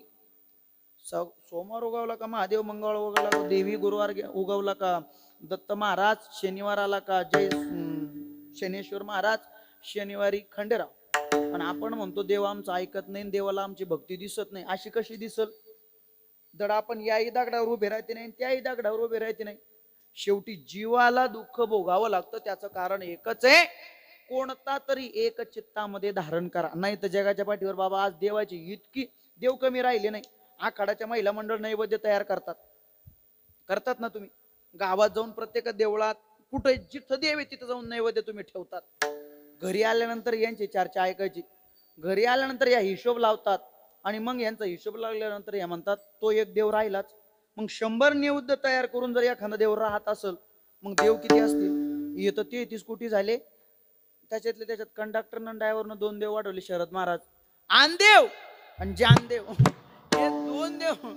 Speaker 1: सोमवार उगवला का महादेव, मंगळ उगवला का देवी, गुरुवार उगवला का दत्त महाराज, शनिवार आला का जय शनेश्वर महाराज, शनिवारी खंडेराव. आणि आपण म्हणतो देव आमचं ऐकत नाही, देवाला आमची भक्ती दिसत नाही. अशी कशी दिसल? दड आपण याही दगडावर उभे राहते नाही, त्याही दगडावर उभे राहते नाही. शेवटी जीवाला दुःख भोगावं लागतं. त्याचं कारण एकच आहे, कोणता तरी एक चित्तामध्ये धारण करा. नाही तर जगाच्या पाठीवर बाबा आज देवाची इतकी देव कमी राहिले नाही. आखाड्याच्या महिला मंडळ नैवेद्य तयार करतात ना तुम्ही. गावात जाऊन प्रत्येक देवळात कुठे जिथं देव आहे तिथं जाऊन नैवेद्य तुम्ही ठेवतात. घरी आल्यानंतर यांची चर्चा ऐकायची, घरी आल्यानंतर या हिशोब लावतात आणि मग यांचा हिशोब लागल्यानंतर या म्हणतात तो एक देव राहिलाच. मग 100 नैवेद्य तयार करून जर एखादा देव राहत असेल, मग देव किती असतील? येतं 33 कोटी झाले. त्याच्यात कंडक्टरनं ड्रायव्हरनं 2 देव वाढवले. शरद महाराज आनदेव आणि जानदेव, हे 2 देव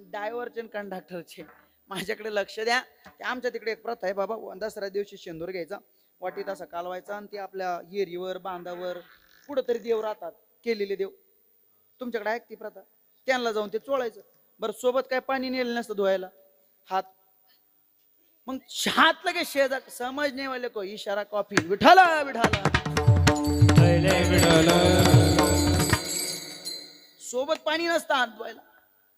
Speaker 1: ड्रायव्हरचे आणि कंडक्टरचे. माझ्याकडे लक्ष द्या. आमच्या तिकडे एक प्रथा आहे बाबा, दसऱ्या दिवशी शेंदूर घ्यायचा, वाटीत असा कालवायचा आणि ते आपल्या येरीवर बांधावर कुठंतरी देव राहतात केलेले देव. तुमच्याकडे आहे ती प्रथा? त्यांना जाऊन ते चोळायचं. बरं सोबत काय पाणी नेलं नसतं धुवायला, हात. मग हात लगे शेजार समजणे वाले को इशारा कॉफी, विठाला विठाला. सोबत पाणी नसतं हात धुवायला.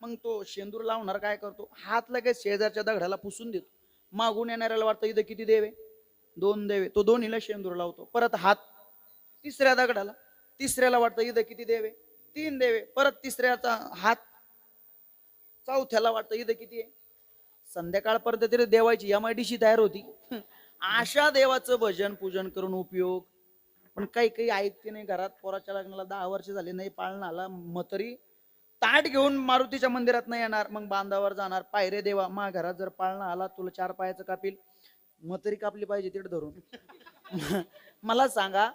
Speaker 1: मग तो शेंदूर लावणार काय करतो, हात लगेच शेजारच्या दगडाला पुसून देतो. मागून येणाऱ्याला वाटतं इथं किती देवे, 2 देवे, तो दोन्हीला शेंदूर लावतो. परत हात तिसऱ्या दगडाला, तिसऱ्याला वाटतं इथं किती देवे, 3 देवे, परत तिसऱ्याचा हात चौथ्याला वाटतं इथं किती आहे. संध्याकाळ पद्धतीने देवाची MIDC तयार होती. अशा देवाचं भजन पूजन करून उपयोग. पण काही काही ऐकते नाही. घरात पोराच्या लग्नाला 10 वर्ष झाले नाही, पाळणा आला, मतरी ताट घेऊन मारुतीच्या मंदिरात नाही येणार, मग बांधावर जाणार. पायरे देवा, मा घरात जर पाळणा आला तुला 4 पायाचं कापील, मतरी कापली पाहिजे तिथे धरून. मला सांगा,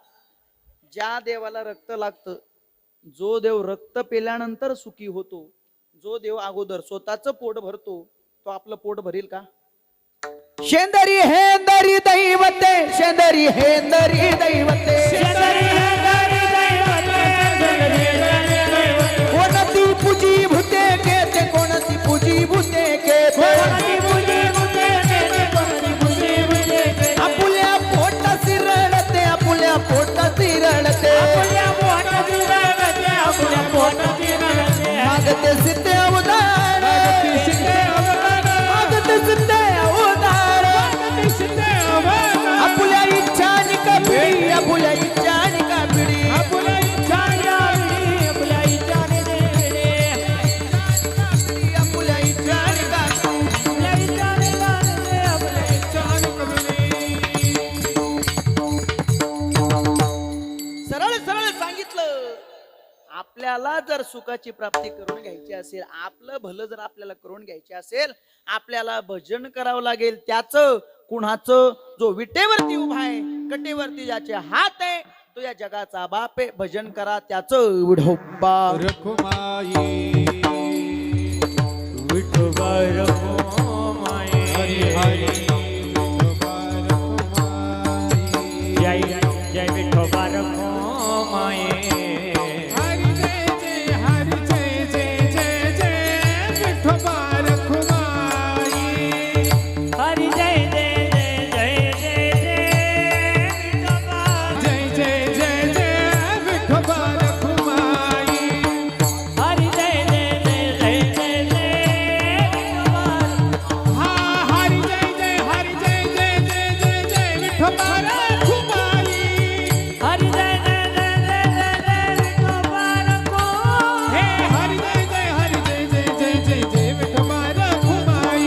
Speaker 1: ज्या देवाला रक्त लागतं, जो देव रक्त पेल्यानंतर सुखी होतो, जो देव अगोदर स्वतःच पोट भरतो, तो आपलं पोट भरील का? शेंदरी हेंदरी दैवते, शेंदरी हेंदरी दैवते, कोणती पूजी भूते केते, कोणती पूजी भूते केते, आपुल्या पोटा सिरळते, आपुल्या पोटा सिरळते, मागते सिद्धे अवतार, मागते सिद्धे अवतार, आपुल्या इच्छानी का पिढी, आपुल्या इच्छानी का पिढी, आपल्याला जर सुखाची प्राप्ती करून घ्यायची असेल, आपलं भलं जर आपल्याला करून घ्यायचे असेल, आपल्याला भजन करावं लागेल. त्याचं कुणाचं, जो विटेवरती उभा आहे, कटेवरती ज्याचे हात आहे, तो या जगाचा बाप आहे. भजन करा त्याचं. विठोबा
Speaker 2: रखुमाई
Speaker 3: विठोबा रखुमाई,
Speaker 2: हरी हरी विठोबा रखुमाई,
Speaker 3: जय जय विठोबा रखुमाई,
Speaker 2: हरी जय जय, हरी जय जय जय जय विठोबा रखुमाई,
Speaker 3: हरी जय जय जय जय जय विठोबा,
Speaker 2: जय जय जय जय विठोबा रखुमाई,
Speaker 3: हरी जय जय जय जय जय विठोबा,
Speaker 2: हा हरी जय जय, हरी जय जय जय जय जय विठोबा रखुमाई,
Speaker 3: हरी जय जय जय जय जय विठोबा रखुमाई,
Speaker 2: हे हरी जय जय, हरी जय जय जय जय जय विठोबा रखुमाई,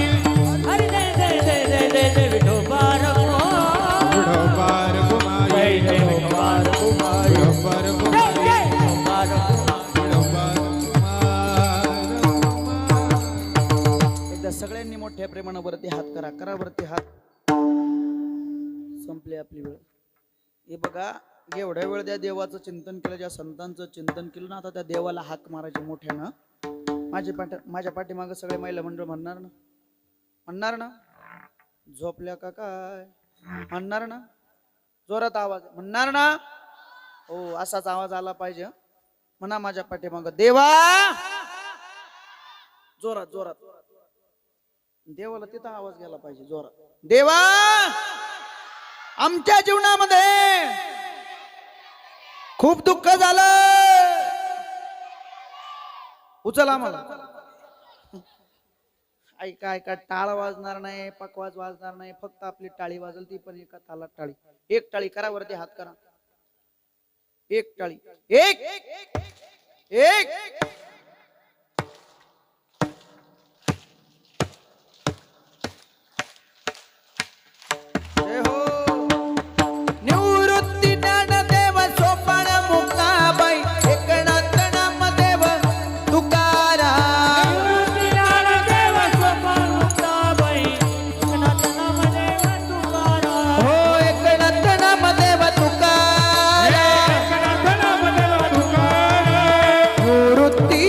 Speaker 3: हरी जय जय जय जय जय जय विठोबा रखुमाई,
Speaker 2: विठोबा रखुमाई,
Speaker 3: जय जय विठोबा रखुमाई,
Speaker 2: विठोबा रखुमाई,
Speaker 3: जय जय विठोबा रखुमाई.
Speaker 2: विठोबा रखुमाई.
Speaker 1: एकदा सगळ्यांनी मोठ्या प्रेमानं वरती हात करा, करा वरती हात. संपली आपली वेळ. हे बघा, एवढ्या वेळ त्या देवाचं चिंतन केलं, ज्या संतांचं चिंतन केलं ना, आता त्या देवाला हाक मारायचे मोठ्यानं. माझ्या पाठीमागं सगळे महिला मंडळ म्हणणार ना, म्हणणार ना, झोपल्या का काय म्हणणार ना, जोरात आवाज म्हणणार ना, हो असाच आवाज आला पाहिजे. म्हणा माझ्या पाठीमागं, देवा, जोरात जोरात. देवाला तिथं आवाज गेला पाहिजे जोरात. देवा, आमच्या जीवनामध्ये खूप दुःख झालं, उचल आम्हाला. ऐका ऐका, टाळ वाजणार नाही, पकवाज वाजणार नाही, फक्त आपली टाळी वाजल, ती पण एका तालात टाळी. एक टाळी करा, वरती हात करा. एक टाळी, एक एक. जय हो. निवृत्ती ज्ञानदेव सोपान मुक्ताबाई, एकनाथ नामदेव तुकाराम,
Speaker 3: ज्ञानदेव सोपान मुक्ताबाई, एकनाथ नामदेव तुकाराम,
Speaker 1: हो एकनाथ नामदेव तुकाराम,
Speaker 2: एकनाथ नामदेव तुकाराम,
Speaker 1: निवृत्ती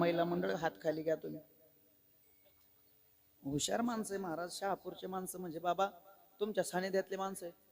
Speaker 1: महिला मंडळ हात खाली घ्या तुम्ही. हुशार माणसं आहे महाराज, शहापूरचे माणसं म्हणजे बाबा तुमच्या सानिध्यातले माणसं आहे.